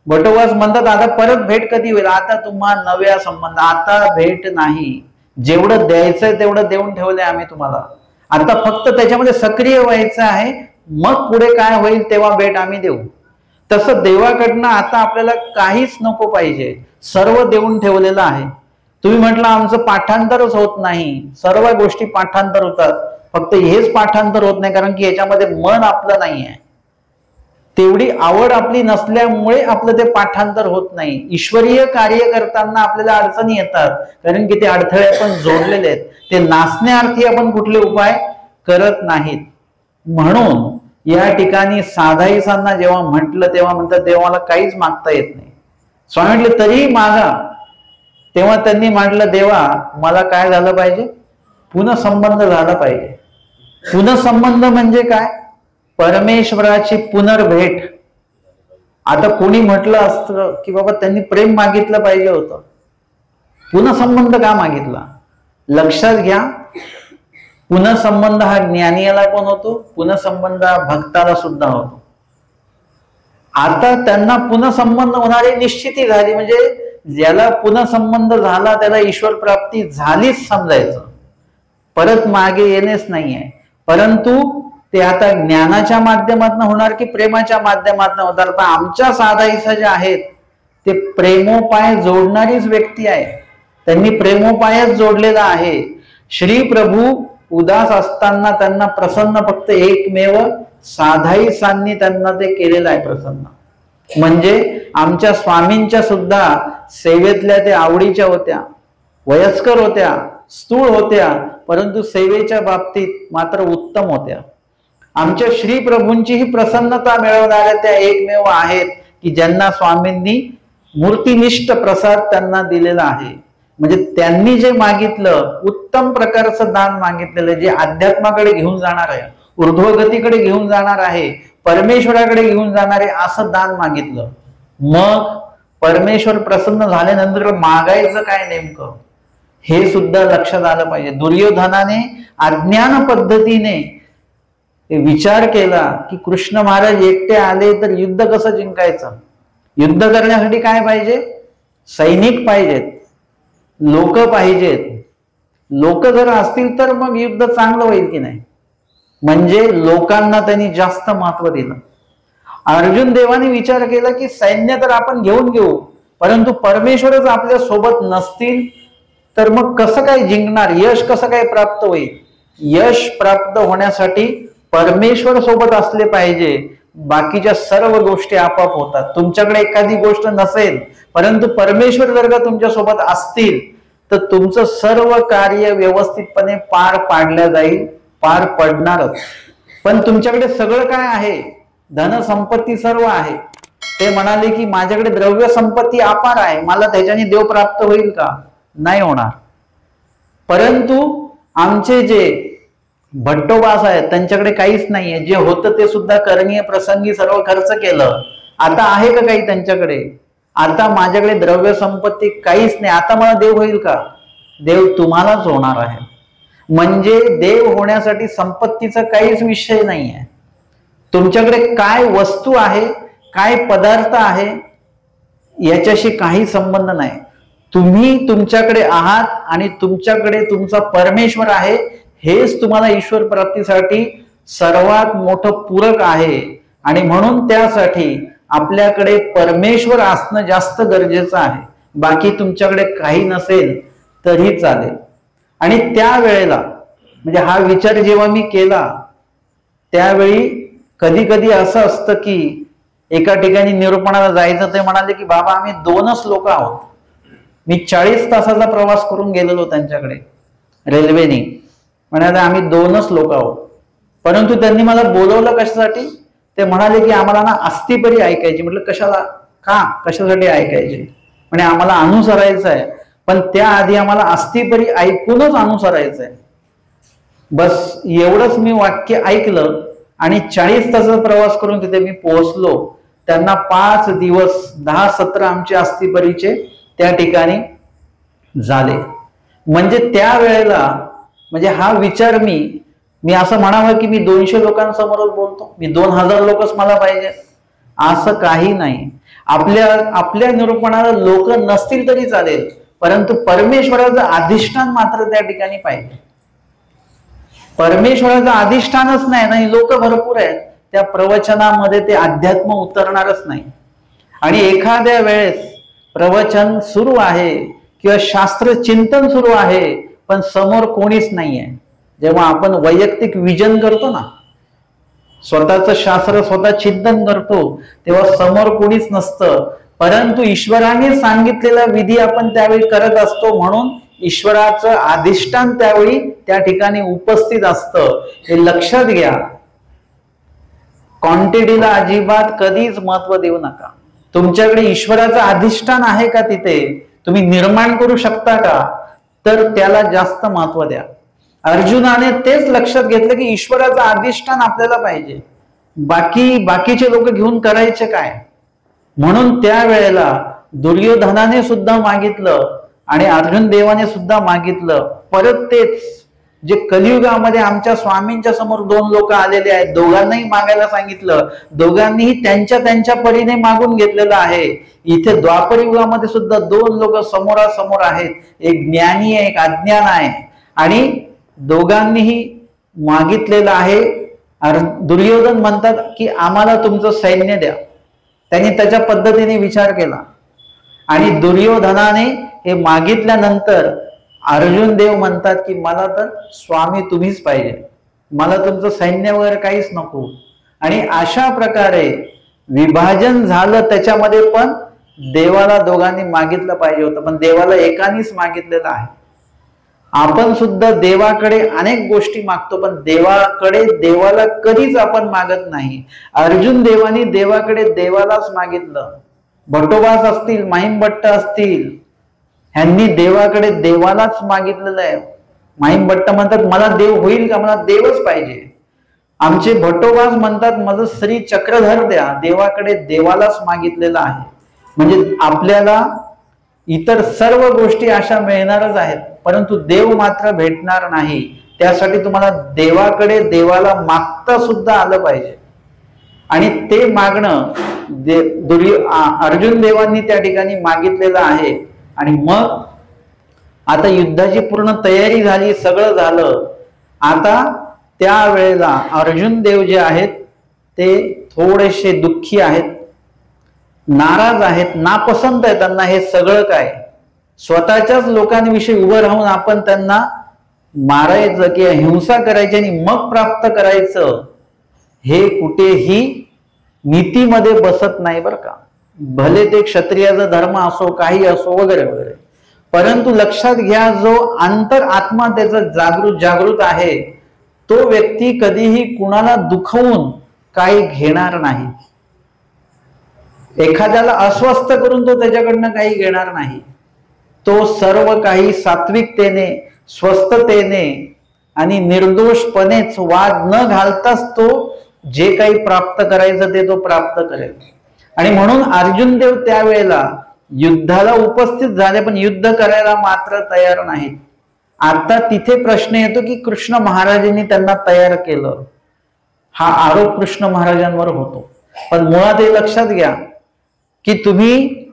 बटोबास म्हणतात आता परत भेट कधी होईल? आता तुम्हाला नव्या संबंध, आता भेट नाही. जेवढं द्यायचंय तेवढं देऊन ठेवलंय आम्ही तुम्हाला. आता फक्त त्याच्यामध्ये सक्रिय व्हायचं आहे, मग पुढे काय होईल तेव्हा भेट आम्ही देऊ. तसं देवाकडनं आता आपल्याला काहीच नको पाहिजे, सर्व देऊन ठेवलेलं आहे. तुम्ही म्हटलं आमचं पाठांतरच होत नाही. सर्व गोष्टी पाठांतर होतात, फक्त हेच पाठांतर होत नाही कारण की याच्यामध्ये मन आपलं नाही आहे. तेवढी आवड आपली नसल्यामुळे आपलं ते पाठांतर होत नाही. ईश्वरीय कार्य करताना आपल्याला अडचणी येतात कारण की ते अडथळे आपण जोडलेले आहेत. ते नासण्यार्थी आपण कुठले उपाय करत नाहीत. म्हणून या ठिकाणी साधाईसांना जेव्हा म्हटलं तेव्हा म्हणतात देवा मला काहीच मागता येत नाही. स्वामी म्हटले तरी मागा. तेव्हा त्यांनी म्हटलं देवा मला काय झालं पाहिजे? पुनःसंबंध झाला पाहिजे. पुनःसंबंध म्हणजे काय? परमेश्वराची पुनर्भेट. आता कोणी म्हटलं असतं की बाबा त्यांनी प्रेम मागितलं पाहिजे होतं, पुनःसंबंध का मागितला? लक्षात घ्या, पुनःसंबंध हा ज्ञानीला पण होतो, पुनःसंबंध हा भक्ताला सुद्धा होतो. आता त्यांना पुनःसंबंध होणारी निश्चिती झाली, म्हणजे ज्याला पुनःसंबंध झाला त्याला ईश्वर प्राप्ती झालीच समजायचं, परत मागे येणेच नाहीये. परंतु ते आता ज्ञानाच्या माध्यमातून होणार की प्रेमाच्या माध्यमातून होणार? तर आमच्या साधाईसा ज्या आहेत ते प्रेमोपाय जोडणारीच व्यक्ती आहे. त्यांनी प्रेमोपायच जोडलेला आहे. श्री प्रभू उदास असताना त्यांना प्रसन्न फक्त एकमेव साधाईसांनी त्यांना ते केलेलं आहे प्रसन्न. म्हणजे आमच्या स्वामींच्या सुद्धा सेवेतल्या ते आवडीच्या होत्या, वयस्कर होत्या, स्थूळ होत्या, परंतु सेवेच्या बाबतीत मात्र उत्तम होत्या. आमच्या श्री प्रभूंची ही प्रसन्नता मिळवणाऱ्या त्या एकमेव आहेत की ज्यांना स्वामींनी मूर्तिनिष्ठ प्रसाद त्यांना दिलेला आहे. म्हणजे त्यांनी जे मागितलं उत्तम प्रकारचं दान मागितलेलं, जे अध्यात्माकडे घेऊन जाणार आहे, ऊर्ध्वगतीकडे घेऊन जाणार आहे, परमेश्वराकडे घेऊन जाणारे असं दान मागितलं. मग परमेश्वर प्रसन्न झाल्यानंतर मागायचं काय नेमकं हे सुद्धा लक्षात आलं पाहिजे. दुर्योधनाने अज्ञान पद्धतीने विचार केला की कृष्ण महाराज एकटे आले तर युद्ध कसं जिंकायचं? युद्ध करण्यासाठी काय पाहिजे? सैनिक पाहिजेत, लोक पाहिजेत. लोक जर असतील तर मग युद्ध चांगलं होईल की नाही? म्हणजे लोकांना त्यांनी जास्त महत्व दिलं. अर्जुन देवाने विचार केला की सैन्य तर आपण घेऊन घेऊ, परंतु परमेश्वरच आपल्या सोबत नसतील तर मग कसं काय जिंकणार? यश कसं काय प्राप्त होईल? यश प्राप्त होण्यासाठी परमेश्वर सोबत असले पाहिजे. बाकीच्या सर्व गोष्टी आपोआप होतात. तुमच्याकडे एखादी गोष्ट नसेल परंतु परमेश्वर जर का तुमच्या सोबत असतील तर तुमचं सर्व कार्य व्यवस्थितपणे पार पाडल्या जाईल, पार पडणारच. पण तुमच्याकडे सगळं काय आहे? धन संपत्ती सर्व आहे. ते म्हणाले की माझ्याकडे द्रव्य संपत्ती अपार आहे, मला त्याच्याने देव प्राप्त होईल का? नाही होणार. परंतु आमचे जे भट्टोबास आहेत त्यांच्याकडे काहीच नाहीये, जे होतं ते सुद्धा करणीय प्रसंगी सर्व खर्च केलं. आता आहे का काही त्यांच्याकडे? आता माझ्याकडे द्रव्य संपत्ती काहीच नाही, आता मला देव होईल का? देव तुम्हालाच होणार आहे. म्हणजे देव होण्यासाठी संपत्तीचा काहीच विषय नाहीये. तुमच्याकडे काय वस्तू आहे, काय पदार्थ आहे याच्याशी काही संबंध नाही. तुम्ही तुमच्याकडे आहात आणि तुमच्याकडे तुमचा परमेश्वर आहे, हेच तुम्हाला ईश्वर प्राप्तीसाठी सर्वात मोठं पूरक आहे. आणि म्हणून त्यासाठी आपल्याकडे परमेश्वर असणं जास्त गरजेचं आहे. बाकी तुमच्याकडे काही नसेल तरी चालेल. आणि त्यावेळेला म्हणजे हा विचार जेव्हा मी केला त्यावेळी कधी कधी असं असतं की एका ठिकाणी निरूपणाला जायचं, ते म्हणाले की बाबा आम्ही 2च लोक आहोत. मी 40 तासाचा प्रवास करून गेलेलो त्यांच्याकडे रेल्वेने. म्हणाले आम्ही 2च लोक आहोत. परंतु त्यांनी मला बोलवलं कशासाठी? ते म्हणाले की आम्हाला ना अस्थिपरी ऐकायची. म्हटलं कशाला, का, कशासाठी ऐकायची? म्हणजे आम्हाला अनुसरायचं आहे, पण त्याआधी आम्हाला अस्थिपरी ऐकूनच अनुसरायचं आहे. बस एवढंच मी वाक्य ऐकलं आणि 40 तासाचा प्रवास करून तिथे मी पोहोचलो. त्यांना 5 दिवस 10 सत्र आमचे अस्थिपरीचे त्या ठिकाणी झाले. म्हणजे त्यावेळेला म्हणजे हा विचार मी असं म्हणावं की मी 200 लोकांसमोरच बोलतो, मी 2000 लोकच मला पाहिजे, असं काही नाही. आपल्या निरूपणाला लोक नसतील तरी चालेल, परंतु परमेश्वराचं अधिष्ठान मात्र त्या ठिकाणी पाहिजे. परमेश्वराचं अधिष्ठानच नाही, लोक भरपूर आहेत, त्या प्रवचनामध्ये ते अध्यात्म उतरणारच नाही. आणि एखाद्या वेळेस प्रवचन सुरू आहे किंवा शास्त्र चिंतन सुरू आहे पण समोर कोणीच नाहीये. जेव्हा आपण वैयक्तिक विजन करतो ना, स्वतःचं शास्त्र स्वतः चिंतन करतो, तेव्हा समोर कोणीच नसतं, परंतु ईश्वराने सांगितलेला विधी आपण त्यावेळी करत असतो. म्हणून ईश्वराचं अधिष्ठान त्यावेळी त्या ठिकाणी उपस्थित असतं. हे लक्षात घ्या. क्वांटिटीला अजिबात कधीच महत्व देऊ नका. तुमच्याकडे ईश्वराचं अधिष्ठान आहे का, तिथे तुम्ही निर्माण करू शकता का, तर त्याला जास्त महत्व द्या. अर्जुनाने तेच लक्षात घेतलं की ईश्वराचं अधिष्ठान आपल्याला पाहिजे, बाकीचे लोक घेऊन करायचे काय. म्हणून त्यावेळेला दुर्योधनाने सुद्धा मागितलं आणि अर्जुन देवाने सुद्धा मागितलं. परत तेच जे कलियुगामध्ये आमच्या स्वामींच्या समोर 2 लोक आलेले आहेत, दोघांनाही मागायला सांगितलं, दोघांनीही त्यांच्या परीने मागून घेतलेलं आहे. इथे द्वापर युगामध्ये सुद्धा 2 लोक समोरासमोर आहेत, एक ज्ञानी आहे, एक अज्ञान आहे, आणि दोघांनीही मागितलेलं आहे. दुर्योधन म्हणतात की आम्हाला तुमचं सैन्य द्या. त्यांनी त्याच्या पद्धतीने विचार केला आणि दुर्योधनाने हे मागितल्यानंतर अर्जुन देव म्हणतात की मला तर स्वामी तुम्हीच पाहिजे, मला तुमचं सैन्य वगैरे काहीच नको. आणि अशा प्रकारे विभाजन झालं. त्याच्यामध्ये पण देवाला दोघांनी मागितलं पाहिजे होतं, पण देवाला एकानेच मागितलेलं आहे. आपण सुद्धा देवाकडे अनेक गोष्टी मागतो, पण देवाला कधीच आपण मागत नाही. अर्जुन देवानी देवाकडे देवालाच मागितलं. भट्टोबास असतील, माहिमभट्ट असतील, ह्यांनी देवाकडे देवालाच मागितलेलं आहे. माहिमभट्ट म्हणतात मला देव होईल का, मला देवच पाहिजे. आमचे भट्टोबास म्हणतात माझं श्री चक्रधर द्या. देवाकडे देवालाच मागितलेलं आहे. म्हणजे आपल्याला इतर सर्व गोष्टी अशा मिळणारच आहेत, परंतु देव मात्र भेटणार नाही. त्यासाठी तुम्हाला देवाकडे देवाला मागता सुद्धा आलं पाहिजे. आणि ते मागणं अर्जुन देवांनी त्या ठिकाणी मागितलेलं आहे. आणि मग आता युद्धाची पूर्ण तयारी झाली, सगळं झालं. आता त्यावेळेला अर्जुन देव जे आहेत ते थोडेसे दुःखी आहेत, नाराज आहेत, नापसंत आहे त्यांना हे सगळं काय. स्वतःच्याच लोकांविषयी उभं राहून आपण त्यांना मारायचं किंवा हिंसा करायची आणि मग प्राप्त करायचं, हे कुठेही नीतीमध्ये बसत नाही बरं का. भले ते क्षत्रियाचा धर्म असो, काही असो वगैरे वगैरे, परंतु लक्षात घ्या जो अंतर आत्मा त्याचा जागृत आहे तो व्यक्ती कधीही कुणाला दुखवून काही घेणार नाही. एखाद्याला अस्वस्थ करून तो त्याच्याकडनं काही घेणार नाही. तो सर्व काही सात्विकतेने, स्वस्थतेने आणि निर्दोषपणेच वाद न घालताच तो जे काही प्राप्त करायचं ते तो प्राप्त करेल. आणि म्हणून अर्जुन देव त्यावेळेला युद्धाला उपस्थित झाले पण युद्ध करायला मात्र तयार नाहीत. आता तिथे प्रश्न येतो की कृष्ण महाराजांनी त्यांना तयार केलं, हा आरोप कृष्ण महाराजांवर होतो. पण मुळात हे लक्षात घ्या की तुम्ही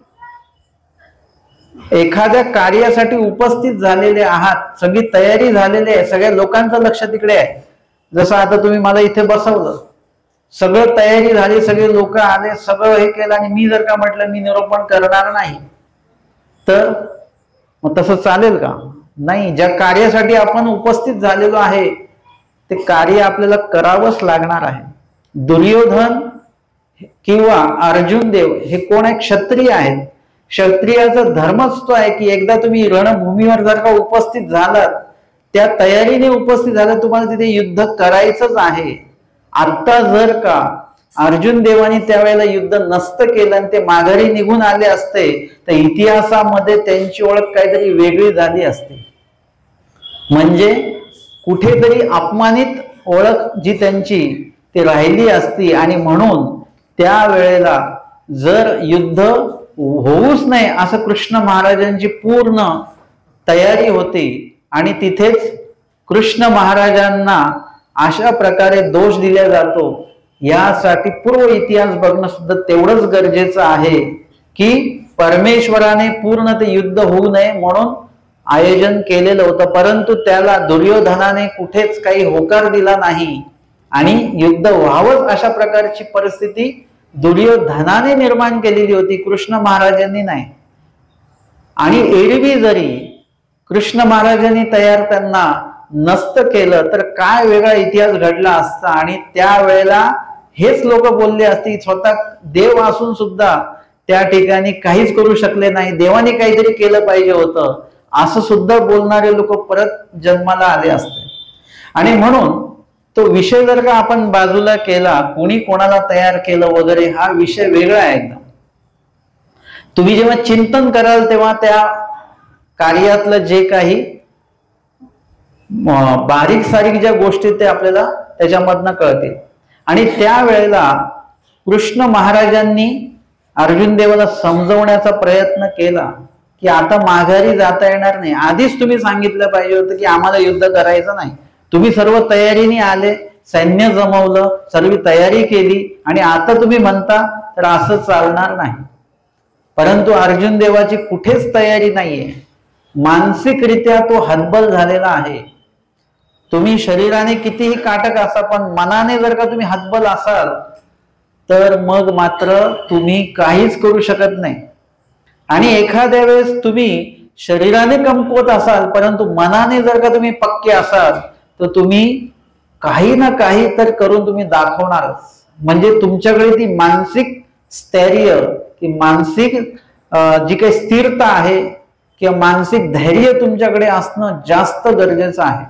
एखाद्या कार्यासाठी उपस्थित झालेले आहात, सगळी तयारी झालेली आहे, सगळ्या लोकांचं लक्ष तिकडे आहे. जसं आता तुम्ही मला इथे बसवलं, सगळं तयारी झाली, सगळे लोक आले, सगळं हे केलं आणि मी जर का म्हटलं मी निरूपण करणार नाही तर मग तसं चालेल का? नाही. ज्या कार्यासाठी आपण उपस्थित झालेलो आहे ते कार्य आपल्याला करावंच लागणार आहे. दुर्योधन किंवा अर्जुन देव हे कोण आहे? क्षत्रिय आहेत. क्षत्रियाचा धर्मच तो आहे की एकदा तुम्ही रणभूमीवर जर का उपस्थित झालात, त्या तयारीने उपस्थित झालात, तुम्हाला तिथे युद्ध करायचंच आहे. आता जर का अर्जुन देवानी त्यावेळेला युद्ध नसतं केलं आणि ते माघारी निघून आले असते तर इतिहासामध्ये त्यांची ओळख काहीतरी वेगळी झाली असती. म्हणजे कुठेतरी अपमानित ओळख जी त्यांची ती राहिली असती. आणि म्हणून त्यावेळेला जर युद्ध होऊच नाही असं कृष्ण महाराजांची पूर्ण तयारी होती आणि तिथेच कृष्ण महाराजांना अशा प्रकारे दोष दिला जातो. यासाठी पूर्व इतिहास बघणं सुद्धा तेवढंच गरजेचं आहे की परमेश्वराने पूर्ण ते युद्ध होऊ नये म्हणून आयोजन केलेलं होतं, परंतु त्याला दुर्योधनाने कुठेच काही होकार दिला नाही आणि युद्ध व्हावंच अशा प्रकारची परिस्थिती दुर्योधनाने निर्माण केलेली होती, कृष्ण महाराजांनी नाही. आणि एरवी जरी कृष्ण महाराजांनी तयार त्यांना नसतं केलं तर काय वेगळा इतिहास घडला असता. आणि त्यावेळेला हेच लोक बोलले असते, स्वतः देव असून सुद्धा त्या ठिकाणी काहीच करू शकले नाही, देवाने काहीतरी केलं पाहिजे होतं असं सुद्धा बोलणारे लोक परत जन्माला आले असते. आणि म्हणून तो विषय जर का आपण बाजूला केला, कोणी कोणाला तयार केलं वगैरे, हा विषय वेगळा आहे एकदम. तुम्ही जेव्हा चिंतन कराल तेव्हा त्या कार्यातलं जे काही बारीक सारीक ज्या गोष्टी ते आपल्याला त्याच्यामधनं कळतील. आणि त्यावेळेला कृष्ण महाराजांनी अर्जुन देवाला समजवण्याचा प्रयत्न केला की आता माघारी जाता येणार नाही. आधीच तुम्ही सांगितलं पाहिजे होतं की आम्हाला युद्ध करायचं नाही. तुम्ही सर्व तयारीने आले, सैन्य जमवलं, सर्व तयारी केली आणि आता तुम्ही म्हणता तर असं चालणार नाही. परंतु अर्जुन देवाची कुठेच तयारी नाहीये. मानसिकरित्या तो हतबल झालेला आहे. तुम्ही शरीराने कितीही काटक असा पण मनाने जर का तुम्ही हतबल असाल तर मग मात्र तुम्ही काहीच करू शकत नाही. आणि एखाद्या वेळेस तुम्ही शरीराने कमकुवत असाल परंतु मनाने जर का तुम्ही पक्के असाल तर तुम्ही काही ना काही तर करून तुम्ही दाखवणारच. म्हणजे तुमच्याकडे ती मानसिक स्थैर्य, ती मानसिक जी काही स्थिरता आहे किंवा मानसिक धैर्य तुमच्याकडे असणं जास्त गरजेचं आहे.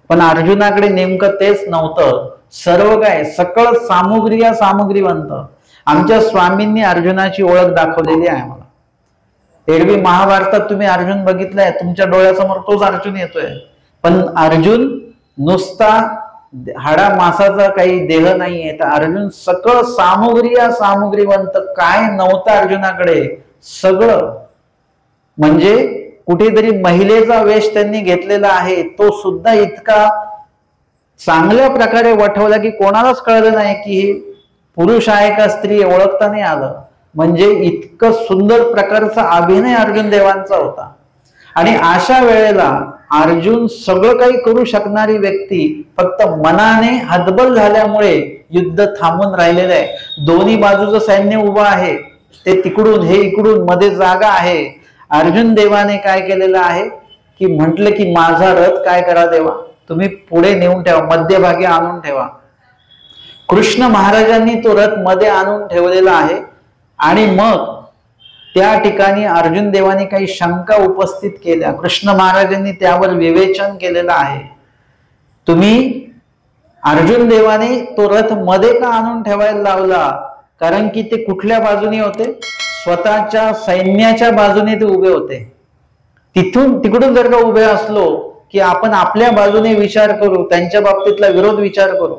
पण अर्जुनाकडे नेमकं तेच नव्हतं. सर्व काय सकळ सामुग्री या सामुग्रीवंत. आमच्या स्वामींनी अर्जुनाची ओळख दाखवलेली आहे मला. एरवी महाभारतात तुम्ही अर्जुन बघितलाय, तुमच्या डोळ्यासमोर तोच अर्जुन येतोय. पण अर्जुन नुसता हाडा मासाचा काही देह नाहीये, तर अर्जुन सकळ सामुग्री या सामुग्रीवंत. काय नव्हतं अर्जुनाकडे? सगळं. म्हणजे कुठेतरी महिलेचा वेश त्यांनी घेतलेला आहे, तो सुद्धा इतका चांगल्या प्रकारे वठवला की कोणालाच कळलं नाही की हे पुरुष आहे का स्त्री, ओळखता नाही आलं. म्हणजे इतकं सुंदर प्रकारचा अभिनय अर्जुन देवांचा होता. आणि अशा वेळेला अर्जुन सगळं काही करू शकणारी व्यक्ती फक्त मनाने हतबल झाल्यामुळे युद्ध थांबून राहिलेलं आहे. दोन्ही बाजूचं सैन्य उभं आहे, ते तिकडून हे इकडून, मध्ये जागा आहे. अर्जुन देवाने काय केलेलं आहे की म्हटलं की माझा रथ काय करा देवा, तुम्ही पुढे नेऊन ठेवा, मध्यभागी आणून ठेवा. कृष्ण महाराजांनी तो रथ मध्ये आणून ठेवलेला आहे. आणि मग त्या ठिकाणी अर्जुन देवाने काही शंका उपस्थित केल्या. कृष्ण महाराजांनी त्यावर विवेचन केलेलं आहे. तुम्ही अर्जुन देवाने तो रथ मध्ये का आणून ठेवायला लावला? कारण की ते कुठल्या बाजूने होते? स्वतःच्या सैन्याच्या बाजूने ते उभे होते. तिकडून जर का उभे असलो की आपण आपल्या बाजूने विचार करू, त्यांच्या बाबतीतला विरोध विचार करू,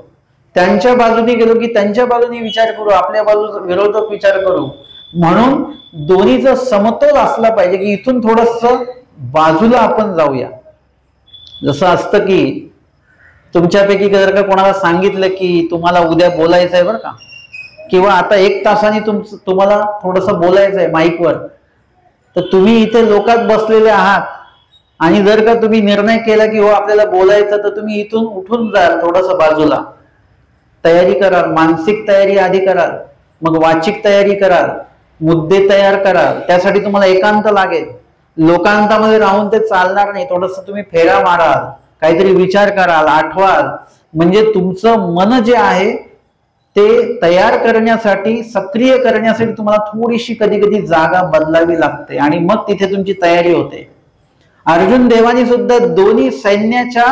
त्यांच्या बाजूने गेलो की त्यांच्या बाजूने विचार करू, आपल्या बाजू विरोधक विचार करू. म्हणून दोन्हीचा समतोल असला पाहिजे की इथून थोडस बाजूला आपण जाऊया. जसं असतं की तुमच्यापैकी जर का कोणाला सांगितलं की तुम्हाला उद्या बोलायचं आहे बरं का, किंवा आता 1 तासाने तुम्हाला थोडस बोलायचं आहे माईकवर, तर तुम्ही इथे लोकात बसलेले आहात आणि जर का तुम्ही निर्णय केला की हो आपल्याला बोलायचं, तर तुम्ही इथून उठून जाल थोडस बाजूला, तयारी कराल, मानसिक तयारी आधी कराल, मग वाचिक तयारी कराल, मुद्दे तयार कराल. त्यासाठी तुम्हाला एकांत लागेल. लोकांतामध्ये राहून ते चालणार नाही. थोडस तुम्ही फेरा माराल, काहीतरी विचार कराल, आठवाल. म्हणजे तुमचं मन जे आहे ते तयार करण्यासाठी, सक्रिय करण्यासाठी तुम्हाला थोडीशी कधी कधी जागा बदलावी लागते आणि मग तिथे तुमची तयारी होते. अर्जुन देवानी सुद्धा दोन्ही सैन्याच्या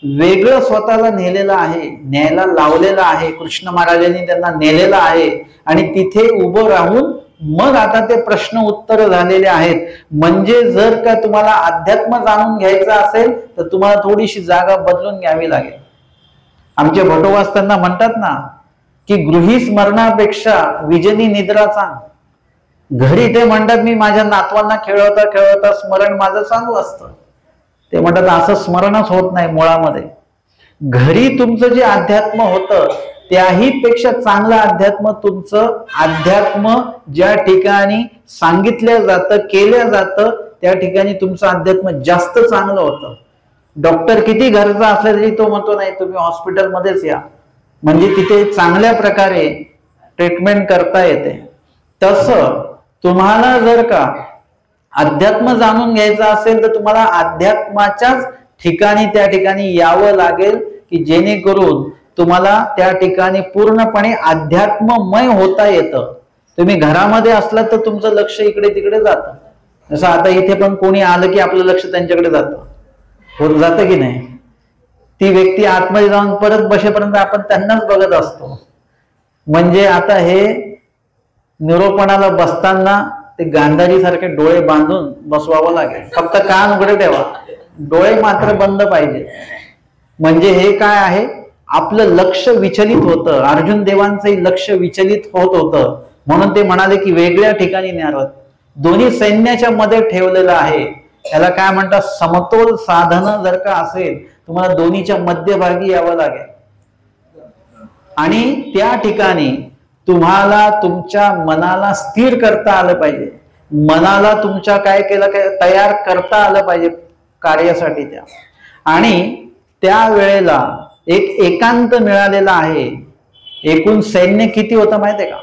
वेगळं स्वतःला नेलेलं आहे, न्यायला लावलेलं आहे. कृष्ण महाराजांनी त्यांना नेलेलं आहे आणि तिथे उभं राहून मग आता ते प्रश्न उत्तर झालेले आहेत. म्हणजे जर का तुम्हाला अध्यात्म जाणून घ्यायचं असेल तर तुम्हाला थोडीशी जागा बदलून घ्यावी लागेल. आमचे भटोबास त्यांना म्हणतात ना की गृही स्मरणापेक्षा विजनी निद्रा चांग. घरी ते म्हणतात मी माझ्या नातवांना खेळवता खेळवता स्मरण माझं चालू असतं. ते म्हणतात असं स्मरणच होत नाही मुळामध्ये. घरी तुमचं जे अध्यात्म होतं त्याही पेक्षा चांगलं अध्यात्म तुमचं अध्यात्म ज्या ठिकाणी सांगितलं जातं, केलं जातं, त्या ठिकाणी तुमचं अध्यात्म जास्त चांगलं होतं. डॉक्टर किती घरचा असला तरी तो म्हणतो नाही तुम्ही हॉस्पिटलमध्येच या, म्हणजे तिथे चांगल्या प्रकारे ट्रीटमेंट करता येते. तसं तुम्हाला जर का अध्यात्म जाणून घ्यायचं असेल तर तुम्हाला अध्यात्माच्याच ठिकाणी त्या ठिकाणी यावं लागेल की जेणेकरून तुम्हाला त्या ठिकाणी पूर्णपणे अध्यात्ममय होता येतं. तुम्ही घरामध्ये असलात तर तुमचं लक्ष इकडे तिकडे जातं. जसं आता इथे पण कोणी आलं की आपलं लक्ष त्यांच्याकडे जातं की नाही. ती व्यक्ती आतमध्ये जाऊन परत बसेपर्यंत आपण त्यांनाच बघत असतो. म्हणजे आता हे निरोपणाला बसताना ते गांधारी सारखे डोळे बांधून बसवावं लागेल. फक्त कान उघडे ठेवा, डोळे मात्र बंद पाहिजे. म्हणजे हे काय आहे, आपलं लक्ष विचलित होतं. अर्जुन देवांचंही लक्ष विचलित होत होतं. म्हणून ते म्हणाले की वेगळ्या ठिकाणी न्यावं. दोन्ही सैन्याच्या मध्ये ठेवलेलं आहे. त्याला काय म्हणतात, समतोल साधन जर का असेल तुम्हाला दोन्हीच्या मध्यभागी यावं लागेल. आणि त्या ठिकाणी तुम्हाला तुमच्या मनाला स्थिर करता आलं पाहिजे. मनाला तुमच्या काय केलं, काय तयार करता आलं पाहिजे कार्यासाठी त्या. आणि त्या वेळेला एक एकांत मिळालेला आहे. एकूण सैन्य किती होतं माहितीये का,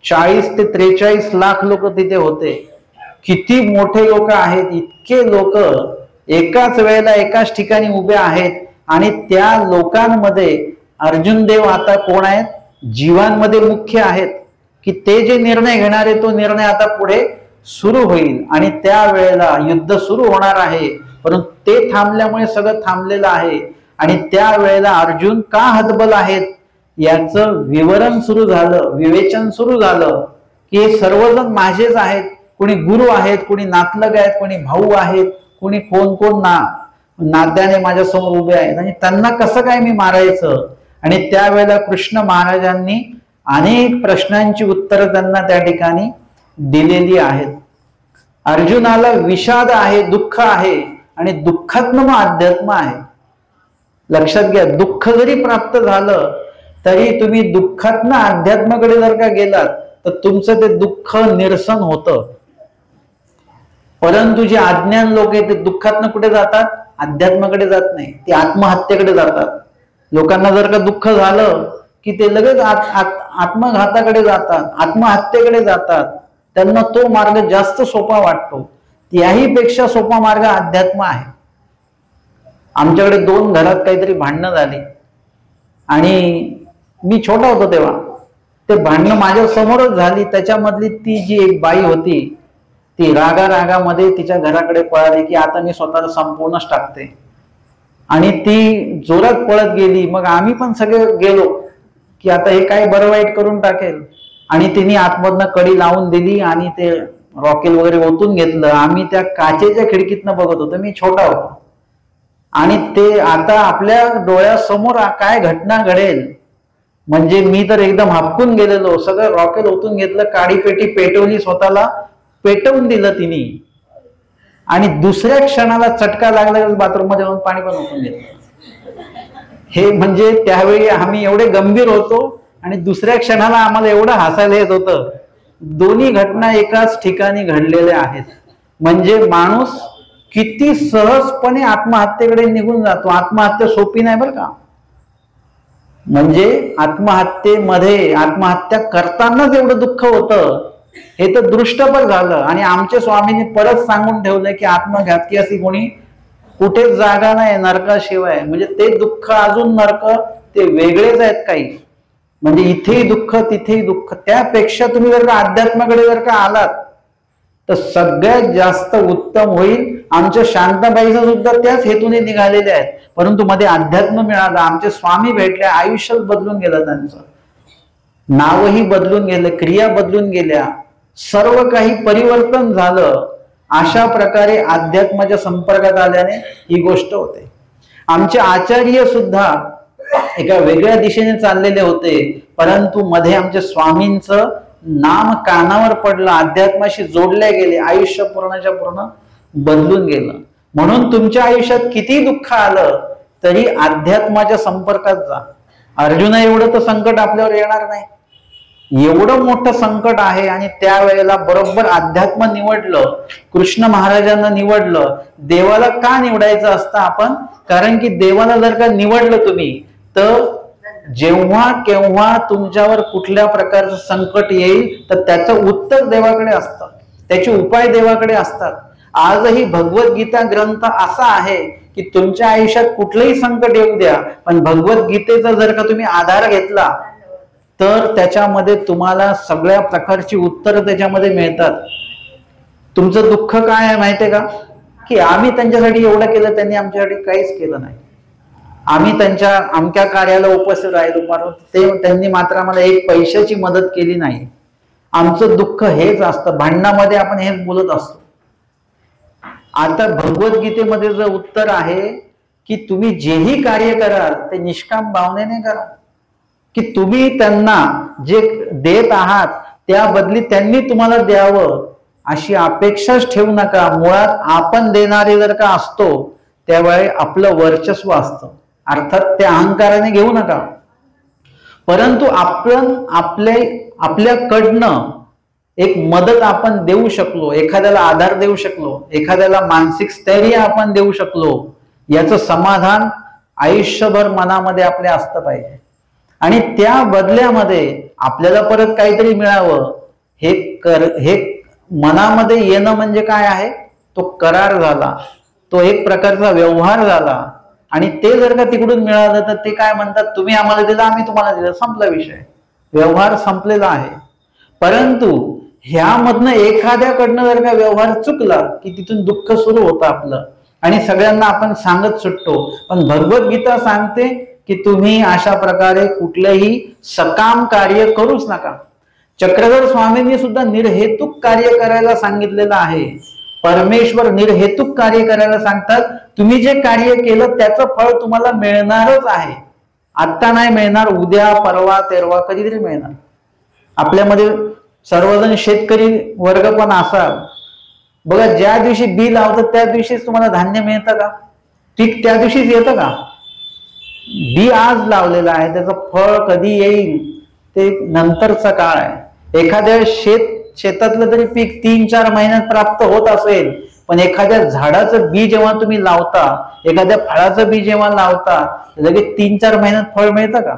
40 ते 43 लाख लोक तिथे होते. किती मोठे लोक आहेत. इतके लोक एकाच वेळेला एकाच ठिकाणी उभे आहेत. आणि त्या लोकांमध्ये अर्जुन देव आता कोण आहेत, जीवांमध्ये मुख्य आहेत की ते जे निर्णय घेणारे तो निर्णय आता पुढे सुरू होईल आणि त्या वेळेला युद्ध सुरू होणार आहे. परंतु ते थांबल्यामुळे सगळं थांबलेलं आहे. आणि त्या वेळेला अर्जुन का हतबल आहेत याचं विवरण सुरू झालं, विवेचन सुरू झालं की हे सर्वजण माझेच आहेत. कोणी गुरु आहेत, कोणी नातलग आहेत, कोणी भाऊ आहेत, कोणी कोण नात्याने माझ्या समोर उभे आहेत आणि त्यांना कसं काय मी मारायचं. आणि त्यावेळेला कृष्ण महाराजांनी अनेक प्रश्नांची उत्तरं त्यांना त्या ठिकाणी दिलेली आहेत. अर्जुनाला विषाद आहे, दुःख आहे आणि दुःखात्म अध्यात्म आहे. लक्षात घ्या, दुःख जरी प्राप्त झालं तरी तुम्ही दुःखातनं अध्यात्माकडे जर का गेलात तर तुमचं ते दुःख निरसन होतं. परंतु जे अज्ञान लोक आहेत ते दुःखातनं कुठे जातात, अध्यात्माकडे जात नाही, ते आत्महत्येकडे जातात. लोकांना जर का दुःख झालं की ते लगेच आत्मघाताकडे जातात, आत्महत्येकडे जातात. त्यांना तो मार्ग जास्त सोपा वाटतो. त्याही पेक्षा सोपा मार्ग अध्यात्म आहे. आमच्याकडे 2 घरात काहीतरी भांडणं झाली आणि मी छोटा होतो तेव्हा. ते भांडणं माझ्या समोरच झाली. त्याच्यामधली ती जी एक बाई होती ती रागामध्ये तिच्या घराकडे पळाली की आता मी स्वतःला संपूर्णच टाकते. आणि ती जोरात पळत गेली. मग आम्ही पण सगळे गेलो की आता हे काय बरं वाईट करून टाकेल. आणि तिने आतमधनं कडी लावून दिली आणि ते रॉकेल वगैरे ओतून घेतलं. आम्ही त्या काचेच्या खिडकीतनं बघत होतो. मी छोटा होतो. आणि ते आता आपल्या डोळ्यासमोर काय घटना घडेल, म्हणजे मी तर एकदम हापकून गेलेलो. सगळं रॉकेल ओतून घेतलं, काडी पेटी पेटवली, स्वतःला पेटवून दिलं तिने, आणि दुसऱ्या क्षणाला चटका लागला, बाथरूम मध्ये जाऊन पाणी पण ओतून घेतलं. हे म्हणजे त्यावेळी आम्ही एवढे गंभीर होतो आणि दुसऱ्या क्षणाला आम्हाला एवढं हसायला येत होतं. दोन्ही घटना एकाच ठिकाणी घडलेल्या आहेत. म्हणजे माणूस किती सहजपणे आत्महत्येकडे निघून जातो. आत्महत्या सोपी नाही बरं का. म्हणजे आत्महत्येमध्ये, आत्महत्या करतानाच एवढं दुःख होतं हे तर दृष्टपर झालं. आणि आमच्या स्वामींनी परत सांगून ठेवलंय की आत्मघातकी अशी कोणी कुठेच जागा नाही नरकाशिवाय. म्हणजे ते दुःख अजून नरक ते वेगळेच आहेत काही. म्हणजे इथेही दुःख तिथेही दुःख. त्यापेक्षा तुम्ही जर का अध्यात्माकडे जर का आलात तर सगळ्यात जास्त उत्तम होईल. आमच्या शांताबाईचा सुद्धा त्याच हेतूने निघालेले आहेत, परंतु मध्ये अध्यात्म मिळालं, आमचे स्वामी भेटले, आयुष्य बदलून गेलं, त्यांचं नावही बदलून गेलं, क्रिया बदलून गेल्या, सर्व काही परिवर्तन झालं. अशा प्रकारे अध्यात्माच्या संपर्कात आल्याने ही गोष्ट होते. आमचे आचार्य सुद्धा एका वेगळ्या दिशेने चाललेले होते, परंतु मध्ये आमच्या स्वामींचं नाम कानावर पडलं, अध्यात्माशी जोडले गेले, आयुष्य पूर्णच्या पूर्ण बदलून गेलं. म्हणून तुमच्या आयुष्यात किती दुःख आलं तरी अध्यात्माच्या संपर्कात जा. अर्जुना एवढं तर संकट आपल्यावर येणार नाही. एवढं मोठं संकट आहे आणि त्यावेळेला बरोबर अध्यात्म निवडलं, कृष्ण महाराजांना निवडलं. देवाला का निवडायचं असतं आपण? कारण की देवाला जर का निवडलं तुम्ही तर जेव्हा केव्हा तुमच्यावर कुठल्या प्रकारचं संकट येईल तर त्याचं उत्तर देवाकडे असतं, त्याचे उपाय देवाकडे असतात. आजही भगवद्गीता ग्रंथ असा आहे की तुमच्या आयुष्यात कुठलंही संकट येऊ द्या, पण भगवद्गीतेचा जर का तुम्ही आधार घेतला तर त्याच्यामध्ये तुम्हाला सगळ्या प्रकारची उत्तरं त्याच्यामध्ये मिळतात. तुमचं दुःख काय आहे माहितीये का? की आम्ही त्यांच्यासाठी एवढं केलं, त्यांनी आमच्यासाठी काहीच केलं नाही. आम्ही त्यांच्या अमक्या कार्याला उपस्थित राहिलो, त्यांनी मात्र आम्हाला एक पैशाची मदत केली नाही. आमचं दुःख हेच असतं. भांडणामध्ये आपण हेच बोलत असतो. आता भगवद्गीतेमध्ये जर उत्तर आहे की तुम्ही जेही कार्य कराल ते निष्काम भावनेने करा, की तुम्ही त्यांना जे देत आहात त्या बदली त्यांनी तुम्हाला द्यावं अशी अपेक्षाच ठेवू नका. मुळात आपण देणारे जर का असतो त्यावेळी आपलं वर्चस्व असतं, अर्थात त्या अहंकाराने घेऊ नका. परंतु आपण आपल्याकडनं एक मदत आपण देऊ शकलो, एखाद्याला आधार देऊ शकलो, एखाद्याला मानसिक स्थैर्य आपण देऊ शकलो, याचं समाधान आयुष्यभर मनामध्ये आपल्या असतं पाहिजे. आणि त्या बदल्यामध्ये आपल्याला परत काहीतरी मिळावं हे मनामध्ये येणं म्हणजे काय आहे? तो करार झाला, तो एक प्रकारचा व्यवहार झाला. आणि ते जर का तिकडून मिळालं तर ते काय म्हणतात? तुम्ही आम्हाला दिलं, आम्ही तुम्हाला दिलं, संपला विषय, व्यवहार संपलेला आहे. परंतु ह्यामधनं एखाद्याकडनं जर का व्यवहार चुकला की तिथून दुःख सुरू होतं आपलं आणि सगळ्यांना आपण सांगत सुटतो. पण भगवद्गीता सांगते की तुम्ही अशा प्रकारे कुठलेही सकाम कार्य करूच नका. चक्रधर स्वामींनी सुद्धा निर्हेतुक कार्य करायला सांगितलेलं आहे. परमेश्वर निर्हेतुक कार्य करायला सांगतात. तुम्ही जे कार्य केलं त्याचं फळ तुम्हाला मिळणारच आहे. आत्ता नाही मिळणार, उद्या परवा तेरवा कधीतरी मिळणार. आपल्यामध्ये सर्वजण शेतकरी वर्ग पण असाल बघा, ज्या दिवशी बी लावतात त्या दिवशीच तुम्हाला धान्य मिळतं का? पीक त्या दिवशीच येतं का? बी आज लावलेलं आहे, त्याचं फळ कधी येईल ते नंतरचा काळ आहे. एखाद्या शेतातलं तरी पीक 3-4 महिन्यात प्राप्त होत असेल, पण एखाद्या झाडाचं बी जेव्हा तुम्ही लावता, एखाद्या फळाचं बी जेव्हा लावता, लगेच 3-4 महिन्यात फळ मिळतं का?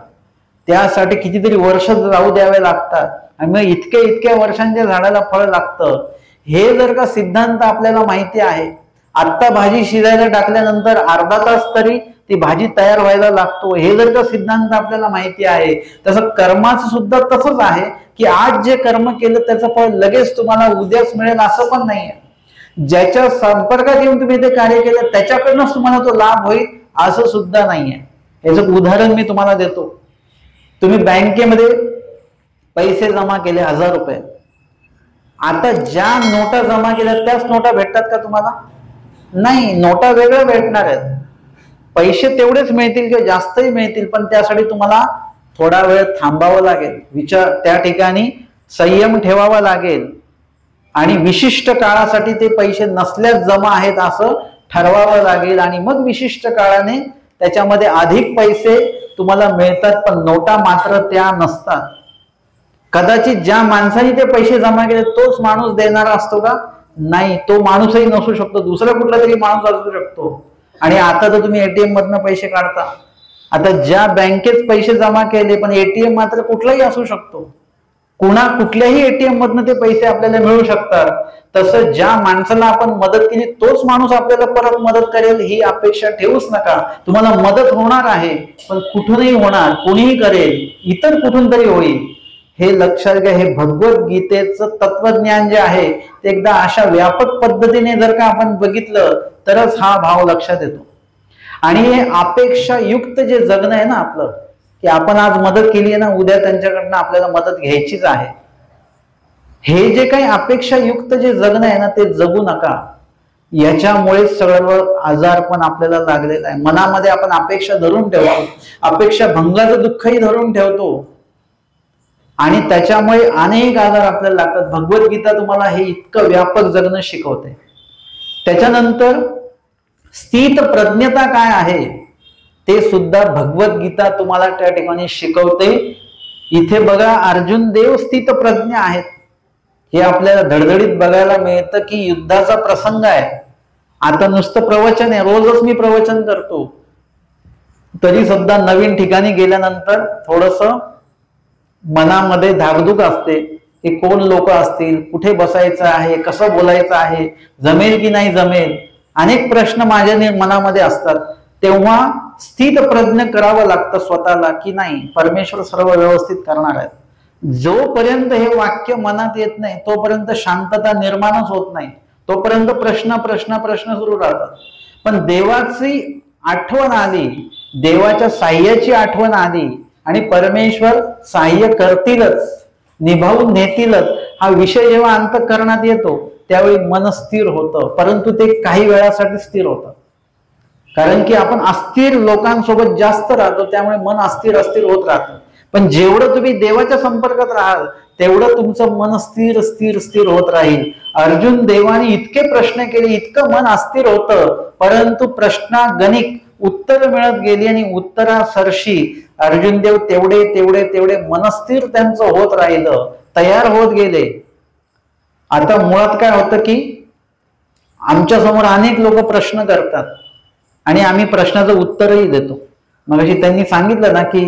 त्यासाठी कितीतरी वर्ष जाऊ द्यावे लागतात. आणि मग इतक्या वर्षांच्या झाडाला फळ लागतं. हे जर का सिद्धांत आपल्याला माहिती आहे, आत्ता भाजी शिजायला टाकल्यानंतर अर्धा तास तरी ती भाजी तयार व्हायला लागतो, हे जर का सिद्धांत आपल्याला माहिती आहे, तसं कर्माचं सुद्धा तसंच आहे की आज जे कर्म केलं त्याचं फळ लगेच तुम्हाला उद्याच मिळेल असं पण नाहीये. ज्याच्या संपर्कात येऊन तुम्ही ते कार्य केलं त्याच्याकडनंच तुम्हाला तो लाभ होईल असं सुद्धा नाहीये. याचं उदाहरण मी तुम्हाला देतो. तुम्ही बँकेमध्ये पैसे जमा केले 1000 रुपये, आता ज्या नोटा जमा केल्या त्याच नोटा भेटतात का तुम्हाला? नाही, नोटा वेगळ्या भेटणार आहेत. पैसे तेवढेच मिळतील किंवा जास्तही मिळतील, पण त्यासाठी तुम्हाला थोडा वेळ थांबावं लागेल, त्या ठिकाणी संयम ठेवावा लागेल आणि विशिष्ट काळासाठी ते पैसे नसल्यास जमा आहेत असं ठरवावं लागेल आणि मग विशिष्ट काळाने त्याच्यामध्ये अधिक पैसे तुम्हाला मिळतात, पण नोटा मात्र त्या नसतात. कदाचित ज्या माणसाने ते पैसे जमा केले तोच माणूस देणारा असतो का? नाही, तो माणूसही नसू शकतो, दुसरा कुठला तरी माणूस असू शकतो. आणि आता तर तुम्ही एटीएम मधनं पैसे काढता, आता ज्या बँकेत पैसे जमा केले पण एटीएम मात्र कुठलाही असू शकतो, कुठल्याही एटीएम मधनं ते पैसे आपल्याला मिळू शकतात. तसं ज्या माणसाला आपण मदत केली तोच माणूस आपल्याला परत मदत करेल ही अपेक्षा ठेवूच नका. तुम्हाला मदत होणार आहे, पण कुठूनही होणार, कोणीही करेल, इतर कुठून तरी होईल, हे लक्षात घ्या. हे भगवद्गीतेचं तत्वज्ञान जे आहे ते एकदा अशा व्यापक पद्धतीने जर का आपण बघितलं तरच हा भाव लक्षात येतो. आणि हे अपेक्षा युक्त जे जगणं आहे ना आपलं, की आपण आज मदत केली आहे ना, उद्या त्यांच्याकडनं आपल्याला मदत घ्यायचीच आहे, हे जे काही अपेक्षा युक्त जे जगणं आहे ना ते जगू नका. याच्यामुळे सर्व आजार पण आपल्याला लागलेला आहे. मनामध्ये आपण अपेक्षा धरून ठेवतो, अपेक्षा भंगाचं दुःखही धरून ठेवतो आणि त्याच्यामुळे अनेक आजार आपल्याला लागतात. भगवद्गीता तुम्हाला हे इतकं व्यापक जगणं शिकवते. त्याच्यानंतर स्थित प्रज्ञता काय आहे ते सुद्धा भगवद्गीता तुम्हाला त्या ठिकाणी शिकवते. इथे बघा, अर्जुन देव स्थित प्रज्ञ आहेत, हे आपल्याला धडधडीत बघायला मिळतं की युद्धाचा प्रसंग आहे. आता नुसतं प्रवचन आहे, रोजच मी प्रवचन करतो, तरी सुद्धा नवीन ठिकाणी गेल्यानंतर थोडस मनामध्ये धाकधूक असते की कोण लोक असतील, कुठे बसायचं आहे, कसं बोलायचं आहे, जमेल की नाही जमेल, अनेक प्रश्न माझ्या मनामध्ये असतात. तेव्हा स्थित प्रज्ञ करावं लागतं स्वतःला की नाही, परमेश्वर सर्व व्यवस्थित करणार आहेत. जोपर्यंत हे वाक्य मनात येत नाही तोपर्यंत शांतता निर्माणच होत नाही, तोपर्यंत प्रश्न प्रश्न प्रश्न सुरू राहतात. पण देवाची आठवण आली, देवाच्या साह्याची आठवण आली आणि परमेश्वर साह्य करतीलच, निभावून नेतीलच, हा विषय जेव्हा अंतःकरणात येतो त्यावेळी मन स्थिर होतं. परंतु ते काही वेळासाठी स्थिर होतं, कारण की आपण अस्थिर लोकांसोबत जास्त राहतो, त्यामुळे मन अस्थिर होत राहतं. पण जेवढं तुम्ही देवाच्या संपर्कात राहाल तेवढं तुमचं मन स्थिर स्थिर स्थिर होत राहील. अर्जुन देवाने इतके प्रश्न केले, इतकं मन अस्थिर होतं, परंतु प्रश्नागणिक उत्तर मिळत गेली आणि उत्तरासरशी अर्जुन देव तेवढे तेवढे तेवढे मनस्थिर त्यांचं होत राहिलं, तयार होत गेले. आता मुळात काय होतं की आमच्या समोर अनेक लोक प्रश्न करतात आणि आम्ही प्रश्नाचं उत्तरही देतो. मग त्यांनी सांगितलं ना की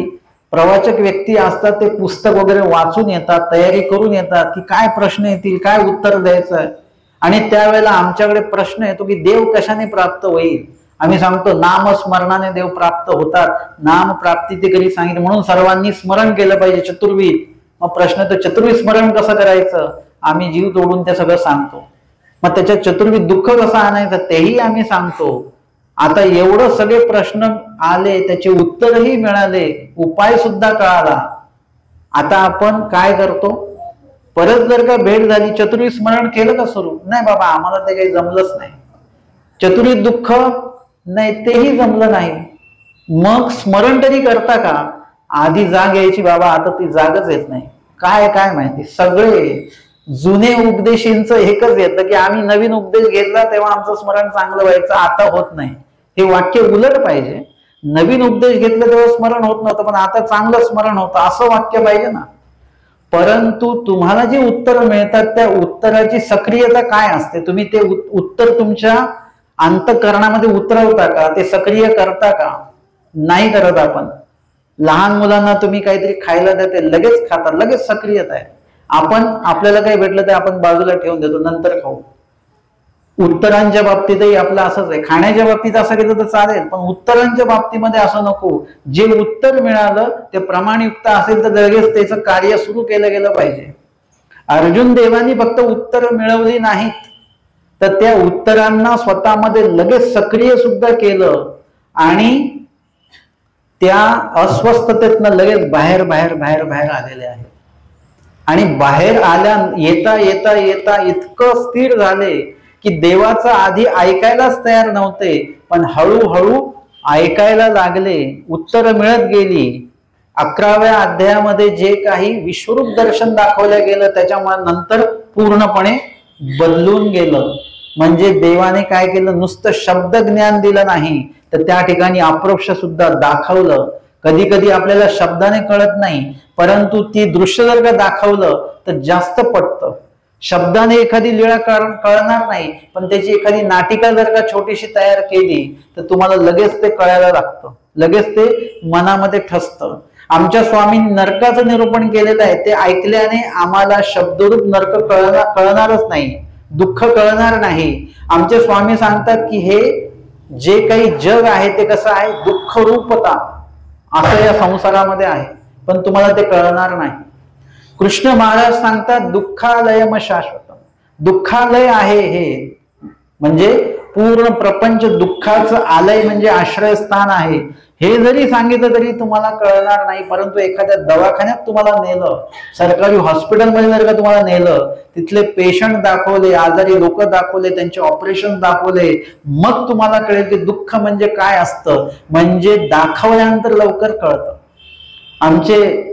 प्रवाचक व्यक्ती असतात, ते पुस्तक वगैरे वाचून येतात, तयारी करून येतात की काय प्रश्न येतील, काय उत्तर द्यायचं आहे. आणि त्यावेळेला आमच्याकडे प्रश्न येतो की देव कशाने प्राप्त होईल. आम्ही सांगतो नामस्मरणाने देव प्राप्त होतात, नाम प्राप्ती ते कधी सांगितलं, म्हणून सर्वांनी स्मरण केलं पाहिजे चतुर्विध. मग प्रश्न तर चतुर्विध स्मरण कसं करायचं, आम्ही जीव तोडून ते सगळं सांगतो. मग त्याच्यात चतुर्विध दुःख कसं आणायचं तेही आम्ही सांगतो. आता एवढं सगळे प्रश्न आले, त्याचे उत्तरही मिळाले, उपाय सुद्धा कळाला. आता आपण काय करतो, परत जर का भेट झाली, चतुर्विध स्मरण केलं का सुरू, नाही बाबा आम्हाला ते काही जमलंच नाही, चतुर्विध दुःख नाही तेही जमलं नाही, मग स्मरण तरी करता का. आधी जाग यायची बाबा, आता ती जागच येत नाही. काय माहिती, सगळे जुने उपदेशींचं एकच येतं की आम्ही नवीन उपदेश घेतला तेव्हा आमचं स्मरण चांगलं व्हायचं, आता होत नाही. हे वाक्य उलट पाहिजे, नवीन उपदेश घेतला तेव्हा स्मरण होत नव्हतं पण आता चांगलं स्मरण होतं, असं वाक्य पाहिजे ना. परंतु तुम्हाला जे उत्तर मिळतात त्या उत्तराची सक्रियता काय असते, तुम्ही ते उत्तर तुमच्या अंतःकरणामध्ये उतरवता का, ते सक्रिय करता का, नाही करत. आपण लहान मुलांना तुम्ही काहीतरी खायला देते, लगेच खातात, लगेच सक्रियता आहे. आपण आपल्याला काही भेटलं तर आपण बाजूला ठेवून देतो, नंतर खाऊ. उत्तरांच्या बाबतीतही आपलं असंच आहे. खाण्याच्या बाबतीत असं केलं तर चालेल, पण उत्तरांच्या बाबतीमध्ये असं नको. जे उत्तर मिळालं ते प्रमाणयुक्त असेल तर लगेच त्याचं कार्य सुरू केलं गेलं पाहिजे. अर्जुन देवानी फक्त उत्तर मिळवली नाहीत, तर त्या उत्तरांना स्वतःमध्ये लगेच सक्रिय सुद्धा केलं आणि त्या अस्वस्थतेतनं लगेच बाहेर बाहेर बाहेर बाहेर आलेले आहेत. आणि बाहेर येता येता येता इतकं स्थिर झाले की देवाचं आधी ऐकायलाच तयार नव्हते, पण हळूहळू ऐकायला लागले, उत्तर मिळत गेली. 11व्या अध्यायामध्ये जे काही विश्वरूप दर्शन दाखवलं गेलं त्याच्यामुळे नंतर पूर्णपणे बदलून गेलं. म्हणजे देवाने काय केलं, नुसतं शब्द ज्ञान दिलं नाही तर त्या ठिकाणी अप्रोक्ष सुद्धा दाखवलं. कधी कधी आपल्याला शब्दाने कळत नाही, परंतु ती दृश्य जर का दाखवलं तर जास्त पटतं. शब्दाने एखादी लीळा कळणार नाही, पण त्याची एखादी नाटिका जर का छोटीशी तयार केली तर तुम्हाला लगेच ते कळायला लागतं, लगेच ते मनामध्ये ठसतं. आमच्या स्वामींनी नरकाचं निरूपण केलेलं आहे, ते ऐकल्याने आम्हाला शब्दरूप नरक कळणारच नाही, दुःख कळणार नाही. आमचे स्वामी सांगतात की हे जे काही जग आहे ते कसं आहे, दुःख रूपता असं या संसारामध्ये आहे, पण तुम्हाला ते कळणार नाही. कृष्ण महाराज सांगतात दुःखालयम शाश्वतम, दुःखालय आहे हे, म्हणजे पूर्ण प्रपंच दुःखाचं आलय म्हणजे आश्रयस्थान आहे. हे जरी सांगितलं तरी तुम्हाला कळणार नाही, परंतु एखाद्या दवाखान्यात तुम्हाला नेलं, सरकारी हॉस्पिटलमध्ये जर का तुम्हाला नेलं, तिथले पेशंट दाखवले, आजारी लोक दाखवले, त्यांचे ऑपरेशन दाखवले, मग तुम्हाला कळेल की दुःख म्हणजे काय असतं. म्हणजे दाखवल्यानंतर लवकर कळतं. आमचे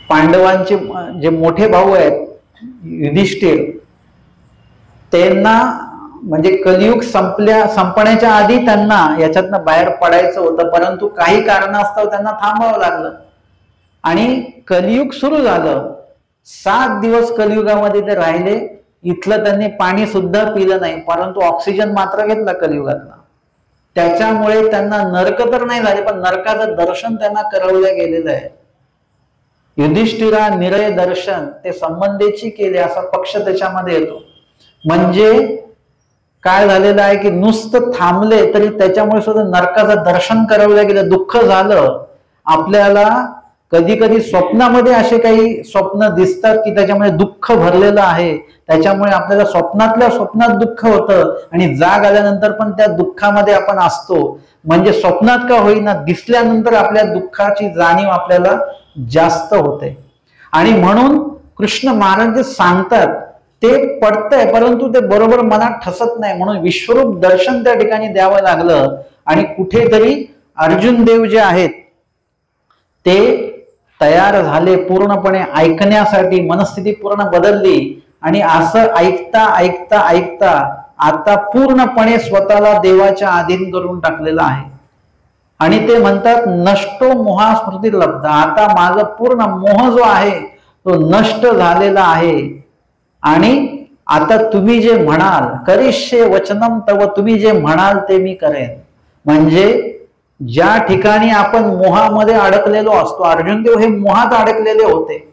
पांडवांचे जे मोठे भाऊ आहेत युधिष्ठिर, त्यांना म्हणजे कलियुग संपण्याच्या आधी त्यांना याच्यातनं बाहेर पडायचं होतं, परंतु काही कारणास्तव त्यांना थांबावं लागलं आणि कलियुग सुरू झालं. 7 दिवस कलियुगामध्ये ते राहिले. इथलं त्यांनी पाणी सुद्धा पिलं नाही, परंतु ऑक्सिजन मात्र घेतला कलियुगातला. त्याच्यामुळे त्यांना नरक तर नाही झाले, पण नरकाचं दर्शन त्यांना करवलं गेलेलं आहे. युधिष्ठिरा निरय दर्शन ते संबंधीची केले असा पक्ष त्याच्यामध्ये येतो. म्हणजे काय झालेलं आहे की नुसतं थांबले तरी त्याच्यामुळे सुद्धा नरकाचं दर्शन करवलं गेलं, दुःख झालं. आपल्याला कधी कधी स्वप्नामध्ये असे काही स्वप्न दिसतात की त्याच्यामध्ये दुःख भरलेलं आहे, त्याच्यामुळे आपल्याला स्वप्नातल्या स्वप्नात दुःख होतं आणि जाग आल्यानंतर पण त्या दुःखामध्ये आपण असतो. म्हणजे स्वप्नात का होईना दिसल्यानंतर आपल्या दुःखाची जाणीव आपल्याला जास्त होते. आणि म्हणून कृष्ण महाराज जे सांगतात ते पडतंय, परंतु ते बरोबर मनात ठसत नाही, म्हणून विश्वरूप दर्शन त्या ठिकाणी द्यावं लागलं. आणि कुठेतरी अर्जुन देव जे आहेत ते तयार झाले पूर्णपणे ऐकण्यासाठी, मनस्थिती पूर्ण बदलली आणि असं ऐकता ऐकता ऐकता आता पूर्णपणे स्वतःला देवाच्या अधीन करून टाकलेलं आहे. आणि ते म्हणतात नष्टो मोहा स्मृती लब्ध, आता माझा पूर्ण मोह जो आहे तो नष्ट झालेला आहे. आणि आता तुम्ही जे म्हणाल करिष्ये वचनम तव, तुम्ही जे म्हणाल ते मी करेन. म्हणजे ज्या ठिकाणी आपण मोहामध्ये अडकलेलो असतो, अर्जुन देव हे मोहात अडकलेले होते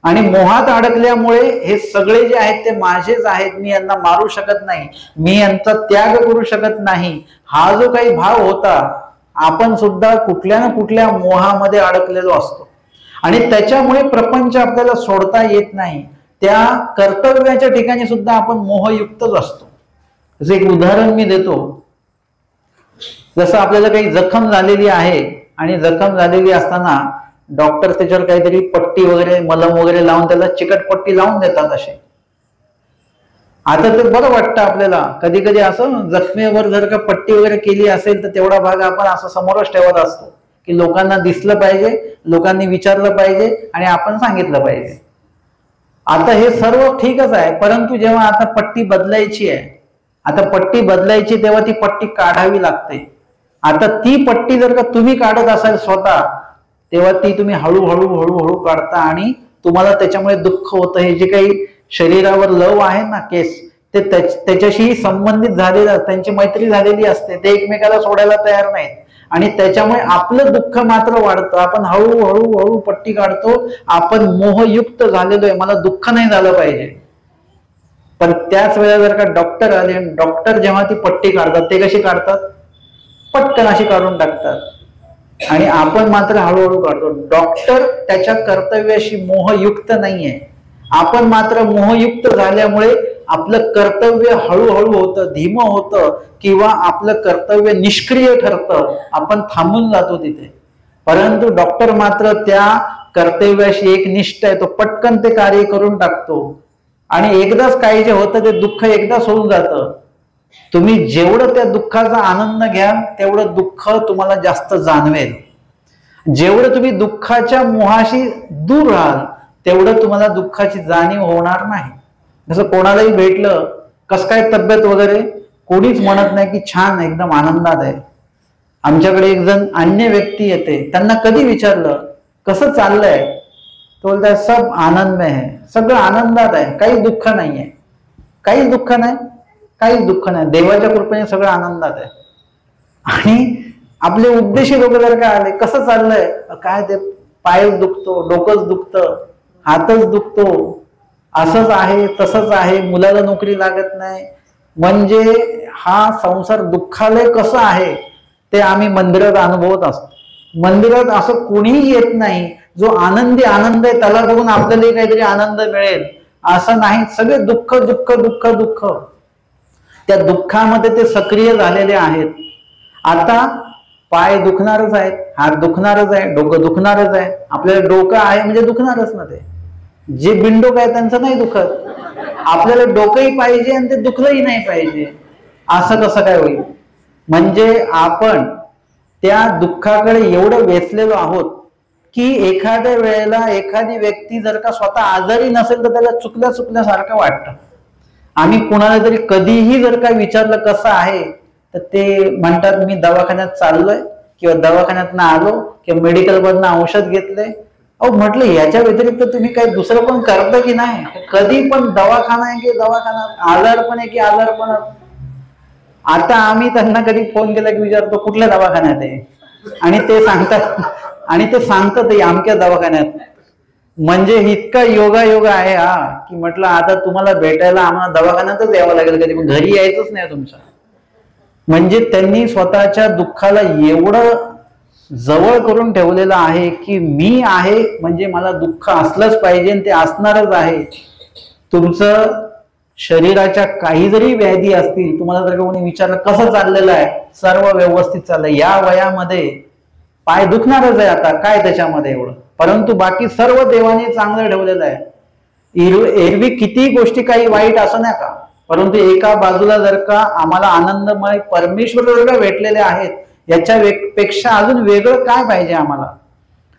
आणि मोहात अडकल्यामुळे हे सगळे जे आहेत ते माझेच आहेत, मी यांना मारू शकत नाही, मी यांचा त्याग करू शकत नाही, हा जो काही भाव होता. आपण सुद्धा कुठल्या ना कुठल्या मोहामध्ये अडकलेलो असतो आणि त्याच्यामुळे प्रपंच आपल्याला सोडता येत नाही. त्या कर्तव्याच्या ठिकाणी सुद्धा आपण मोहयुक्तच असतो. जसं एक उदाहरण मी देतो. जसं आपल्याला काही जखम झालेली आहे आणि जखम झालेली असताना डॉक्टर त्याच्यावर काहीतरी पट्टी वगैरे मलम वगैरे लावून त्याला चिकटपट्टी लावून देतात असे. आता ते बरं वाटतं आपल्याला. कधी कधी असं जखमेवर जर का पट्टी वगैरे केली असेल तर तेवढा भाग आपण असं समोरच ठेवत असतो की लोकांना दिसलं पाहिजे, लोकांनी विचारलं पाहिजे आणि आपण सांगितलं पाहिजे. आता हे सर्व ठीकच आहे, परंतु जेव्हा आता पट्टी बदलायची आहे, आता पट्टी बदलायची तेव्हा ती पट्टी काढावी लागते. आता ती पट्टी जर का तुम्ही काढत असाल स्वतः, तेव्हा ती तुम्ही हळूहळू हळूहळू काढता आणि तुम्हाला त्याच्यामुळे दुःख होतं. हे जे काही शरीरावर लव आहे ना, केस, ते त्याच्याशी संबंधित झालेलं, त्यांची मैत्री झालेली असते, ते एकमेकाला सोडायला तयार नाहीत आणि त्याच्यामुळे आपलं दुःख मात्र वाढतं. आपण हळूहळू हळू पट्टी काढतो, आपण मोहयुक्त झालेलो आहे, मला दुःख नाही झालं पाहिजे. पण त्याच वेळेला जर का डॉक्टर आले, डॉक्टर जेव्हा ती पट्टी काढतात ते कशी काढतात, पटकन अशी काढून टाकतात आणि आपण मात्र हळूहळू काढतो. डॉक्टर त्याच्या कर्तव्याशी मोहयुक्त नाहीये, आपण मात्र मोहयुक्त झाल्यामुळे आपलं कर्तव्य हळूहळू होतं, धीमं होतं किंवा आपलं कर्तव्य निष्क्रिय ठरतं, आपण थांबून जातो तिथे. परंतु डॉक्टर मात्र त्या कर्तव्याशी एक निष्ठ आहे, तो पटकन ते कार्य करून टाकतो आणि एकदाच काही जे होतं ते दुःख एकदाच होऊन जातं. तुम्ही जेवढं त्या दुःखाचा आनंद घ्याल तेवढं दुःख तुम्हाला जास्त जाणवेल. जेवढं तुम्ही दुःखाच्या मोहाशी दूर राहाल तेवढं तुम्हाला दुःखाची जाणीव होणार नाही. जसं कोणालाही भेटलं, कसं काय तब्येत वगैरे, कोणीच म्हणत नाही की छान एकदम आनंदात आहे. आमच्याकडे एक जण अन्य व्यक्ती येते, त्यांना कधी विचारलं कसं चाललंय, तो बोलताय सब आनंद में है, सगळं आनंदात आहे, काही दुःख नाहीये, काहीच दुःख नाही, काहीच दुःख नाही, देवाच्या कृपेने सगळं आनंदात आहे. आणि आपले उद्देशी लोक जर काय आले, कसं चाललंय, काय ते पायच दुखतो, डोकंच दुखतं, हातच दुखतो, असंच आहे तसंच आहे, मुलाला नोकरी लागत नाही, म्हणजे हा संसार दुःखालय कसं आहे ते आम्ही मंदिरात अनुभवत असतो. मंदिरात असं कोणीही येत नाही जो आनंदी आनंद आहे त्याला बघून आपल्याला काहीतरी आनंद मिळेल असं नाही. सगळे दुःख दुःख दुःख दुःख, त्या दुःखामध्ये ते सक्रिय झालेले आहेत. आता पाय दुखणारच आहेत, हात दुखणारच आहे, डोकं दुखणारच आहे. आपल्याला डोकं आहे म्हणजे दुखणारच ना, ते जे बिनडोक आहे त्यांचं नाही दुखत. आपल्याला डोकंही पाहिजे आणि ते दुखलंही नाही पाहिजे, असं कसं काय होईल? म्हणजे आपण त्या दुःखाकडे एवढं वेचलेलो आहोत की एखाद्या वेळेला एखादी व्यक्ती जर का स्वतः आजारी नसेल तर त्याला चुकल्या चुकल्यासारखं वाटतं. आम्ही कुणाला तरी कधीही जर का विचारलं कसं आहे तर ते म्हणतात मी दवाखान्यात चाललोय किंवा दवाखान्यात आलो किंवा मेडिकल मधनं औषध घेतलंय. अहो म्हटलं याच्या व्यतिरिक्त तुम्ही काही दुसरं पण करता की नाही? कधी पण दवाखाना आहे की दवाखाना, आजारपण आहे की आजारपण. आता आम्ही त्यांना कधी फोन केला की विचारतो कुठल्या दवाखान्यात आहे, आणि ते सांगतात आमक्या दवाखान्यात. म्हणजे इतका योगायोग आहे हा की म्हटलं आता तुम्हाला भेटायला आम्हाला दवाखान्यातच यावं लागेल, कधी घरी यायचंच नाही तुमच्या. म्हणजे त्यांनी स्वतःच्या दुःखाला एवढं जवळ करून ठेवलेलं आहे की मी आहे म्हणजे मला दुःख असलंच पाहिजे आणि ते असणारच आहे. तुमचं शरीराच्या काही जरी व्याधी असतील, तुम्हाला जर कोणी विचारलं कसं चाललेलं आहे, सर्व व्यवस्थित चाललंय. या वयामध्ये पाय दुखणारच आहे, आता काय त्याच्यामध्ये एवढं, परंतु बाकी सर्व देवाने चांगलं ठेवलेलं आहे. एरवी किती गोष्टी काही वाईट असं नाही का, परंतु एका बाजूला जर का आम्हाला आनंदमय परमेश्वर जर का भेटलेले आहेत, याच्या पेक्षा अजून वेगळं काय पाहिजे आम्हाला?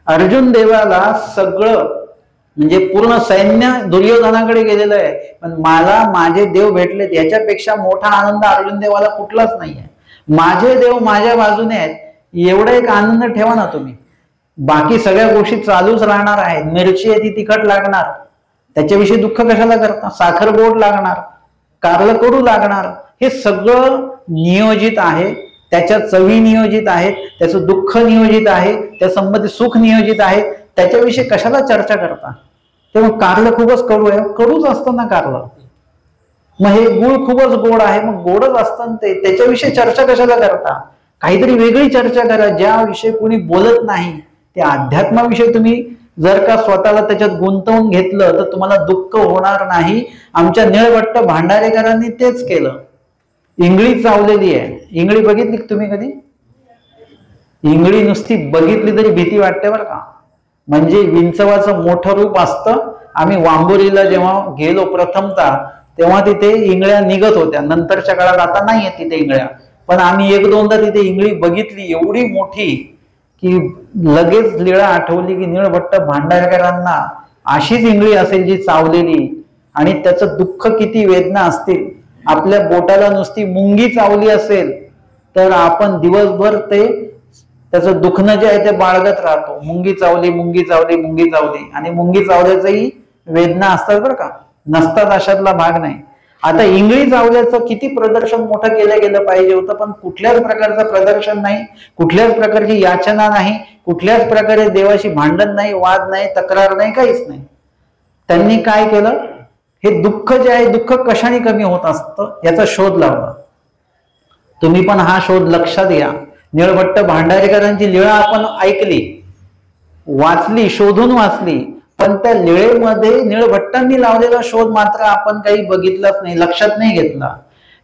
अर्जुन देवाला सगळं म्हणजे पूर्ण सैन्य दुर्योधनाकडे गेलेलं आहे, पण मला माझे देव भेटलेत याच्यापेक्षा मोठा आनंद अर्जुन देवाला कुठलाच नाहीये. माझे देव माझ्या बाजूने आहेत एवढा एक आनंद ठेवा ना तुम्ही. बाकी सगळ्या गोष्टी चालूच राहणार आहेत. मिरची आहे ती तिखट लागणार, त्याच्याविषयी दुःख कशाला करता? साखर गोड लागणार, कारलं कडू लागणार, हे सगळं नियोजित आहे. त्याच्या चवी नियोजित आहेत, त्याचं दुःख नियोजित आहे, त्या संबंधित सुख नियोजित आहे. त्याच्याविषयी कशाला चर्चा करता? तेव्हा कारलं खूपच कडू आहे, कडूच असतं ना कारलं. मग हे गुळ खूपच गोड आहे, मग गोडच असतं ते, त्याच्याविषयी चर्चा कशाला करता? काहीतरी वेगळी चर्चा करा, ज्याविषयी कोणी बोलत नाही. त्या अध्यात्माविषयी तुम्ही जर का स्वतःला त्याच्यात गुंतवून घेतलं तर तुम्हाला दुःख होणार नाही. आमच्या निळभट्ट भांडारेकरांनी तेच केलं. इंगळी चावलेली आहे, इंगळी बघितली तुम्ही कधी? इंगळी नुसती बघितली तरी भीती वाटते बरं का. म्हणजे विंचवाचं मोठं रूप असतं. आम्ही वांबोरीला जेव्हा गेलो प्रथमतः तेव्हा तिथे इंगळ्या निघत होत्या, नंतरच्या काळात आता नाहीये तिथे इंगळ्या, पण आम्ही एक दोनदा तिथे इंगळी बघितली एवढी मोठी की लगेच लीळा आठवली की निळभट्ट भांडारकरांना अशीच इंगळी असेल जी चावलेली, आणि त्याचं दुःख किती वेदना असतील. आपल्या बोटाला नुसती मुंगी चावली असेल तर आपण दिवसभर त्याचं दुखणं जे आहे ते बाळगत राहतो. मुंगी चावली मुंगी चावली मुंगी चावली, आणि मुंगी चावल्याचंही वेदना असतात बरं का, नसतात अशातला भाग नाही. आता इंगळी चावल्याचं किती प्रदर्शन मोठं केलं गेलं पाहिजे होतं, पण कुठल्याच प्रकारचं प्रदर्शन नाही, कुठल्याच प्रकारची याचना नाही, कुठल्याच प्रकारे देवाशी भांडण नाही, वाद नाही, तक्रार नाही, काहीच नाही. त्यांनी काय केलं? हे दुःख जे आहे, दुःख कशाने कमी होत असतं याचा शोध लावला. तुम्ही पण हा शोध लक्षात घ्या. निळभट्ट भांडारेकरांची लीळा आपण ऐकली, वाचली, शोधून वाचली, पण त्या लीळेमध्ये निळभट्टांनी लावलेला शोध मात्र आपण काही बघितलंच नाही, लक्षात नाही घेतला.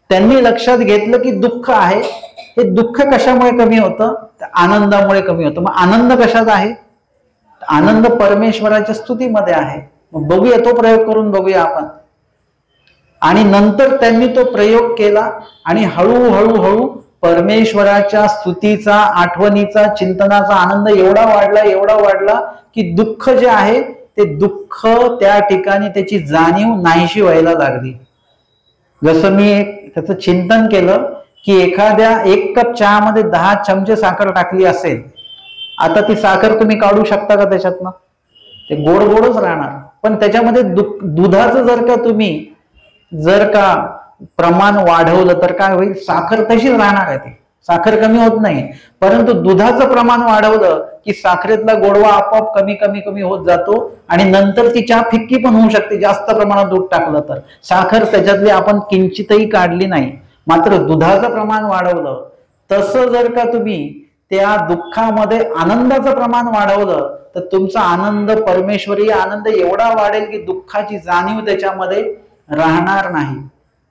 त्यांनी लक्षात घेतलं की दुःख आहे, हे दुःख कशामुळे कमी होतं? आनंदामुळे कमी होतं. मग आनंद कशात आहे? आनंद परमेश्वराच्या स्तुतीमध्ये आहे. मग बघूया, तो प्रयोग करून बघूया आपण. आणि नंतर त्यांनी तो प्रयोग केला आणि हळूहळू परमेश्वराच्या स्तुतीचा, आठवणीचा, चिंतनाचा आनंद एवढा वाढला की दुःख जे आहे ते दुःख त्या ठिकाणी त्याची जाणीव नाहीशी व्हायला लागली. जसं मी त्याचं चिंतन केलं की एखाद्या 1 कप चहामध्ये 10 चमचे साखर टाकली असेल, आता ती साखर तुम्ही काढू शकता का त्याच्यातनं? ते गोडच राहणार. पण त्याच्यामध्ये दुधाचं जर का प्रमाण वाढवलं तर काय होईल? साखर तशीच राहणार आहे, ती साखर कमी होत नाही. परंतु दुधाचं प्रमाण वाढवलं की साखरेतला गोडवा आपोआप कमी होत जातो आणि नंतर ती चहा फिक्की पण होऊ शकते जास्त प्रमाणात दूध टाकलं तर. साखर त्याच्यातली आपण किंचितही काढली नाही, मात्र दुधाचं प्रमाण वाढवलं. तसं जर का तुम्ही त्या दुःखामध्ये आनंदाचं प्रमाण वाढवलं तर तुमचा आनंद, परमेश्वरी आनंद एवढा वाढेल की दुःखाची जाणीव त्याच्यामध्ये राहणार नाही.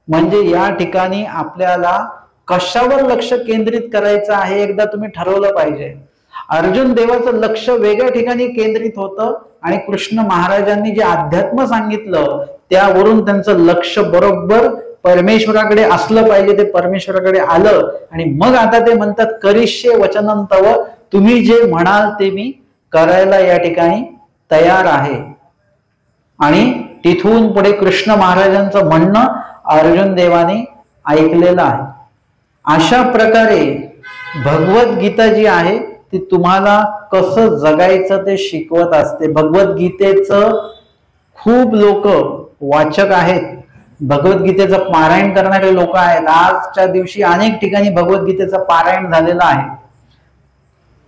म्हणजे या ठिकाणी आपल्याला कशावर लक्ष केंद्रित करायचं आहे एकदा तुम्ही ठरवलं पाहिजे. अर्जुन देवाचं लक्ष वेगळ्या ठिकाणी केंद्रित होतं आणि कृष्ण महाराजांनी जे अध्यात्म सांगितलं त्यावरून त्यांचं लक्ष बरोबर परमेश्वराकडे असलं पाहिजे. ते परमेश्वराकडे आलं आणि मग आता ते म्हणतात, करिष्ये वचनं तव, तुम्ही जे म्हणाल ते मी करायला या ठिकाणी तयार आहे. आणि तिथून पुढे कृष्ण महाराजांचं म्हणणं अर्जुन देवाने ऐकलेलं आहे. अशा प्रकारे भगवद्गीता जी आहे ती तुम्हाला कसं जगायचं ते शिकवत असते. भगवद्गीतेचं खूप लोक वाचक आहेत, भगवद्गीतेचं पारायण करणारे लोक आहेत. आजच्या दिवशी अनेक ठिकाणी भगवद्गीतेचं पारायण झालेलं आहे.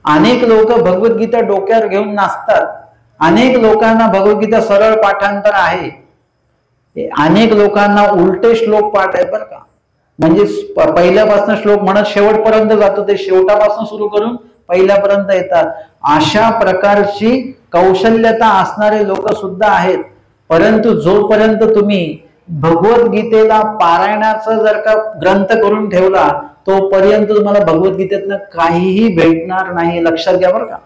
अनेक लोक भगवद्गीता डोक्यावर घेऊन नाचतात. अनेक लोकांना भगवद्गीता सरळ पाठांतर आहे. अनेक लोकांना उलटे श्लोक पाठ आहे बरं का. म्हणजे पहिल्यापासून श्लोक म्हणत शेवटपर्यंत जातो, ते शेवटापासून सुरू करून पहिल्यापर्यंत येतात. अशा प्रकारची कौशल्यता असणारे लोक सुद्धा आहेत. परंतु जोपर्यंत तुम्ही भगवद्गीतेला पारायणाचा जर का ग्रंथ करून ठेवला तोपर्यंत तुम्हाला भगवद्गीतेतनं काहीही भेटणार नाही. लक्षात घ्या बरं का.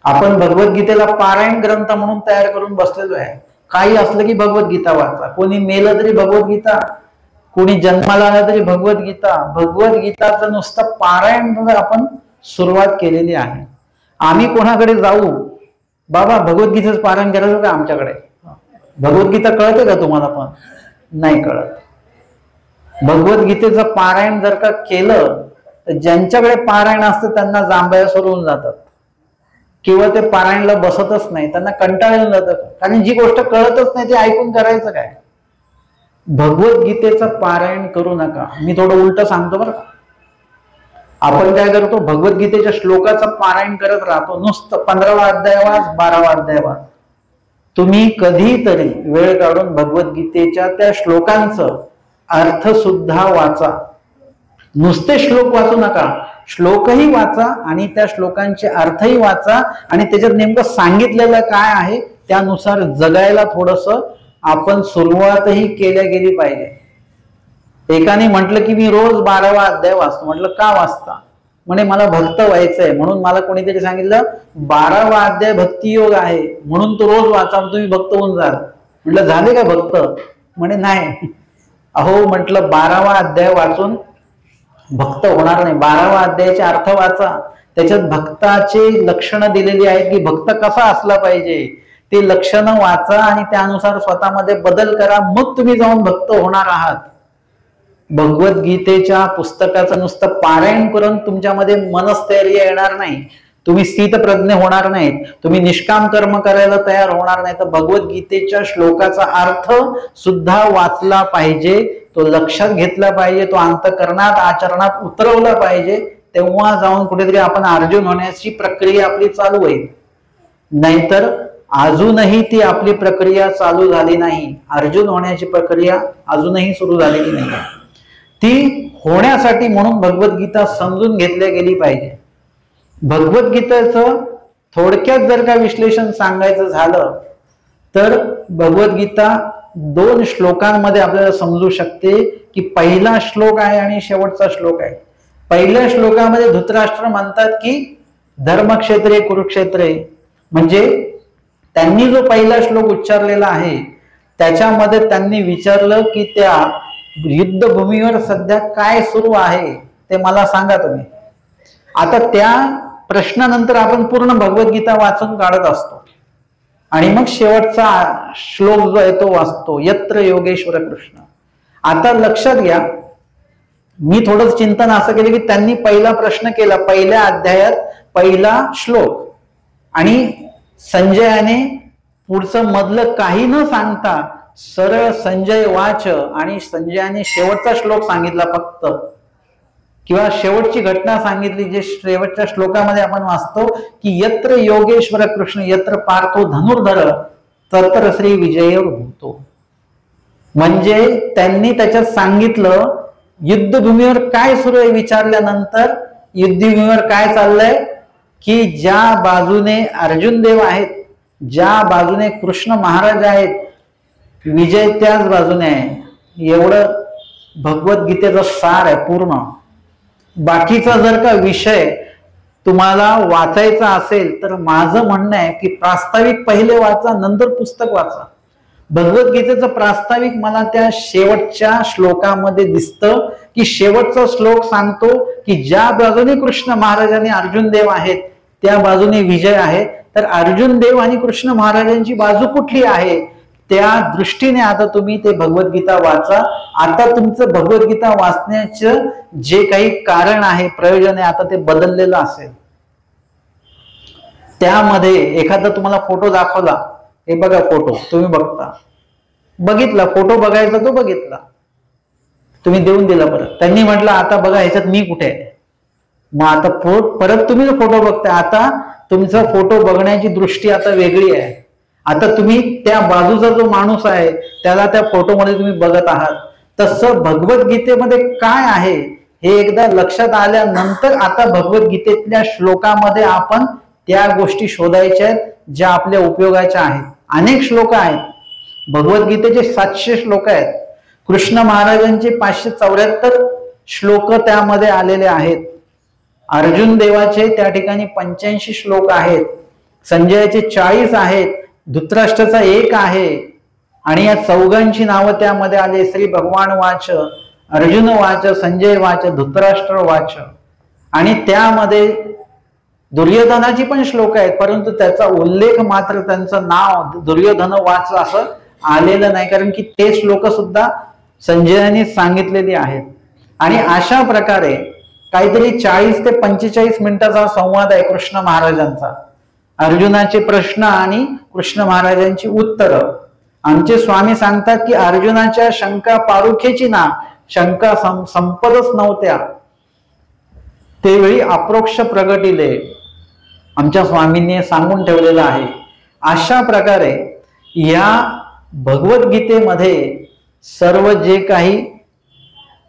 आपण भगवद्गीतेला पारायण ग्रंथ म्हणून तयार करून बसलेलो आहे. काही असलं की भगवद्गीता वाचा. कोणी मेलं तरी भगवद्गीता, कोणी जन्माला आला तरी भगवद्गीता. भगवद्गीताचं नुसतं पारायण आपण सुरुवात केलेली आहे. आम्ही कोणाकडे जाऊ, बाबा भगवद्गीतेचं पारायण करायचं का आमच्याकडे? भगवद्गीता कळते का तुम्हाला? पण नाही कळत. भगवद्गीतेचं पारायण जर का केलं तर ज्यांच्याकडे पारायण असतं त्यांना जांभया सोडून जातात किंवा ते पारायणला बसतच नाही, त्यांना कंटाळा येऊन जातात. कारण जी गोष्ट कळतच नाही ते ऐकून करायचं काय? भगवद्गीतेचं पारायण करू नका. मी थोडं उलट सांगतो बरं का. आपण काय करतो, भगवद्गीतेच्या श्लोकाचं पारायण करत राहतो. नुसतं 15वा अध्याय वाच, 12वा अध्याय वाच. तुम्ही कधीतरी वेळ काढून भगवद्गीतेच्या त्या श्लोकांचं अर्थ सुद्धा वाचा. नुसते श्लोक वाचू नका, श्लोकही वाचा आणि त्या श्लोकांचे अर्थही वाचा आणि त्याच्यात नेमकं सांगितलेलं काय आहे त्यानुसार जगायला थोडस आपण सुरुवातही केल्या गेली पाहिजे. एकाने म्हटलं की मी रोज 12वा अध्याय वाचतो. म्हटलं का वाचता? म्हणे मला भक्त व्हायचंय म्हणून. मला कोणीतरी सांगितलं 12वा अध्याय भक्तियोग आहे म्हणून तो रोज वाचा, तुम्ही भक्त होऊन जाल. म्हटलं झाले का भक्त? म्हणे नाही. अहो म्हटलं 12वा अध्याय वाचून भक्त होणार नाही. 12वा अध्यायाचे अर्थ वाचा. त्याच्यात भक्ताचे लक्षणं दिलेली आहेत की भक्त कसा असला पाहिजे, ते लक्षणं वाचा आणि त्यानुसार स्वतःमध्ये बदल करा. मग तुम्ही जाऊन भक्त होणार आहात. भगवद्गीतेच्या पुस्तकाचं नुसतं पारायण करून तुमच्यामध्ये मनस्थैर्य येणार नाही, तुम्ही स्थितप्रज्ञ होणार नाहीत, तुम्ही निष्काम कर्म करायला तयार होणार नाही. तर भगवद्गीतेच्या श्लोकाचा अर्थ सुद्धा वाचला पाहिजे, तो लक्षात घेतला पाहिजे, तो अंतःकरणात आचरणात उतरवला पाहिजे. तेव्हा जाऊन कुठेतरी आपण अर्जुन होण्याची प्रक्रिया आपली चालू होईल. नाहीतर अजूनही ती आपली प्रक्रिया चालू झाली नाही. अर्जुन होण्याची प्रक्रिया अजूनही सुरू झालेली नाही. ती होण्यासाठी म्हणून भगवद्गीता समजून घेतल्या गेली पाहिजे. भगवद्गीतेचं थोडक्यात जर का विश्लेषण सांगायचं झालं तर भगवद्गीता 2 श्लोकांमध्ये आपल्याला समजू शकते की पहिला श्लोक आहे आणि शेवटचा श्लोक आहे. पहिल्या श्लोकामध्ये धृतराष्ट्र म्हणतात की धर्मक्षेत्रे कुरुक्षेत्रे, म्हणजे त्यांनी जो पहिला श्लोक उच्चारलेला आहे त्याच्यामध्ये त्यांनी विचारलं की त्या युद्धभूमीवर सध्या काय सुरू आहे ते मला सांगा तुम्ही. आता त्या प्रश्नानंतर आपण पूर्ण भगवद्गीता वाचून काढत असतो आणि मग शेवटचा श्लोक जो आहे तो वाचतो, यत्र योगेश्वर कृष्ण. आता लक्षात घ्या, मी थोडं चिंतन असं केलं की त्यांनी पहिला प्रश्न केला पहिल्या अध्यायात पहिला श्लोक, आणि संजयाने पुढचं मधलं काही न सांगता सरळ संजय वाच आणि संजयाने शेवटचा श्लोक सांगितला फक्त, किंवा शेवटची घटना सांगितली जे शेवटच्या श्लोकामध्ये आपण वाचतो की यत्र योगेश्वर कृष्ण यत्र पार्थो धनुर्धर तत्र श्री विजय भूतो. म्हणजे त्यांनी त्याच्यात सांगितलं युद्धभूमीवर काय सुरू आहे विचारल्यानंतर युद्धभूमीवर काय चाललंय की ज्या बाजूने अर्जुन देव आहेत, ज्या बाजूने कृष्ण महाराज आहेत, विजय त्याच बाजूने आहे. एवढं भगवद्गीतेचा सार आहे पूर्ण. बाकीचा जर का विषय तुम्हाला वाचायचा असेल तर माझं म्हणणं आहे की प्रास्ताविक पहिले वाचा, नंतर पुस्तक वाचा. भगवद्गीतेचं प्रास्ताविक मला त्या शेवटच्या श्लोकामध्ये दिसतं की शेवटचा श्लोक सांगतो की ज्या बाजूने कृष्ण महाराज आणि अर्जुन देव आहेत त्या बाजूने विजय आहे. तर अर्जुन देव आणि कृष्ण महाराजांची बाजू कुठली आहे त्या दृष्टीने आता तुम्ही ते भगवद्गीता वाचा. आता तुमचं भगवद्गीता वाचण्याचं जे काही कारण आहे, प्रयोजन आहे, आता ते बदललेलं असेल. त्यामध्ये एखादा तुम्हाला फोटो दाखवला, हे बघा फोटो, तुम्ही बघितला फोटो बघायचा, तो बघितला, तुम्ही देऊन दिला. परत त्यांनी म्हटलं आता बघा ह्याच्यात मी कुठे आहे. मग आता परत तुम्ही फोटो बघताय, आता तुमचा फोटो बघण्याची दृष्टी आता वेगळी आहे. आता तुम्ही त्या बाजूचा जो माणूस आहे त्याला त्या फोटोमध्ये तुम्ही बघत आहात. तसं भगवद्गीतेमध्ये काय आहे हे एकदा लक्षात आल्यानंतर आता भगवद्गीतेतल्या श्लोकामध्ये आपण त्या गोष्टी शोधायच्या आहेत ज्या आपल्या उपयोगाच्या आहेत. अनेक श्लोक आहेत, भगवद्गीतेचे 700 श्लोक आहेत, कृष्ण महाराजांचे 574 श्लोक त्यामध्ये आलेले आहेत, अर्जुन देवाचे त्या ठिकाणी 85 श्लोक आहेत, संजयाचे 40 आहेत, धृतराष्ट्राचा 1 आहे, आणि या चौघांची नावं त्यामध्ये आले. श्री भगवान वाच, अर्जुन वाच, संजय वाच, धृतराष्ट्र वाच. आणि त्यामध्ये दुर्योधनाची पण श्लोक आहेत, परंतु त्याचा उल्लेख मात्र त्यांचं नाव दुर्योधन वाच असं आलेलं नाही, कारण की ते श्लोक सुद्धा संजयाने सांगितलेली आहेत. आणि अशा प्रकारे काहीतरी 40 ते 45 मिनिटाचा संवाद आहे कृष्ण महाराजांचा. अर्जुनाचे प्रश्न आणि कृष्ण महाराजांची उत्तर. आमचे स्वामी सांगतात की अर्जुनाच्या शंका पारुखेची ना, शंका संपदच नव्हत्या, तेवेळी अप्रोक्ष प्रगटिले, आमच्या स्वामींनी सांगून ठेवलेलं आहे. अशा प्रकारे या भगवद्गीतेमध्ये सर्व जे काही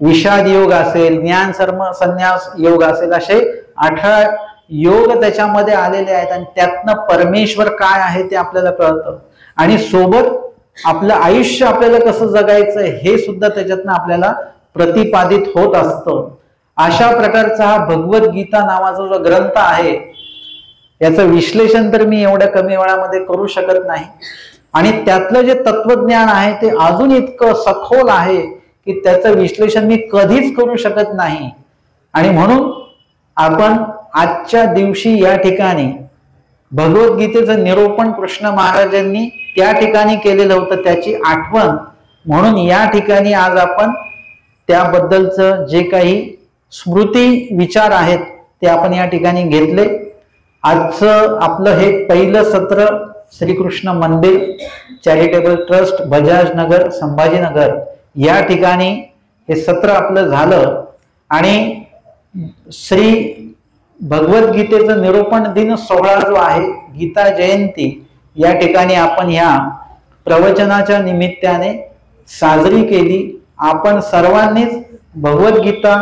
विषाद योग असेल, ज्ञान सर्म संन्यास योग असेल, असे 18 योग त्याच्यामध्ये आलेले आहेत. आणि त्यातनं परमेश्वर काय आहे ते आपल्याला कळतं, आणि सोबत आपलं आयुष्य आपल्याला कसं जगायचं हे सुद्धा त्याच्यातनं आपल्याला प्रतिपादित होत असतं. अशा प्रकारचा हा भगवद्गीता नावाचा जो ग्रंथ आहे याचं विश्लेषण तर मी एवढ्या कमी वेळामध्ये करू शकत नाही, आणि त्यातलं जे तत्वज्ञान आहे ते अजून इतकं सखोल आहे की त्याचं विश्लेषण मी कधीच करू शकत नाही. आणि म्हणून आपण आजच्या दिवशी या ठिकाणी भगवद्गीतेचं निरूपण कृष्ण महाराजांनी त्या ठिकाणी केलेलं होतं, त्याची आठवण म्हणून या ठिकाणी आज आपण त्याबद्दलचं जे काही स्मृती विचार आहेत ते आपण या ठिकाणी घेतले. आजचं आपलं हे पहिलं सत्र श्रीकृष्ण मंदिर चॅरिटेबल ट्रस्ट, बजाज नगर, संभाजीनगर या ठिकाणी हे सत्र आपलं झालं. आणि श्री भगवद्गीतेचं निरूपण दिन सोहळा जो आहे, गीता जयंती, या ठिकाणी आपण ह्या प्रवचनाच्या निमित्ताने साजरी केली. आपण सर्वांनीच भगवद्गीता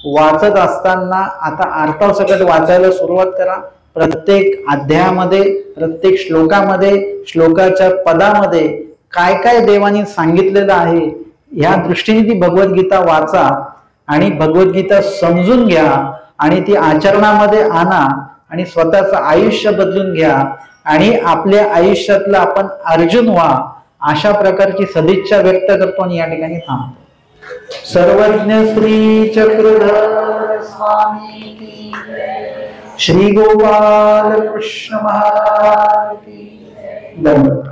वाचत असताना आता अर्थासकट वाचायला सुरुवात करा. प्रत्येक अध्यायामध्ये, प्रत्येक श्लोकामध्ये, श्लोकाच्या पदामध्ये काय काय देवानी सांगितलेलं आहे या दृष्टीने ती भगवद्गीता वाचा आणि भगवद्गीता समजून घ्या आणि ती आचरणामध्ये आणा आणि स्वतःचं आयुष्य बदलून घ्या आणि आपल्या आयुष्यातला आपण अर्जुन व्हा अशा प्रकारची सदिच्छा व्यक्त करतो आणि या ठिकाणी थांबतो. सर्वज्ञ श्री चक्रधर स्वामी की जय. श्री गोपाल कृष्ण महाराज की जय.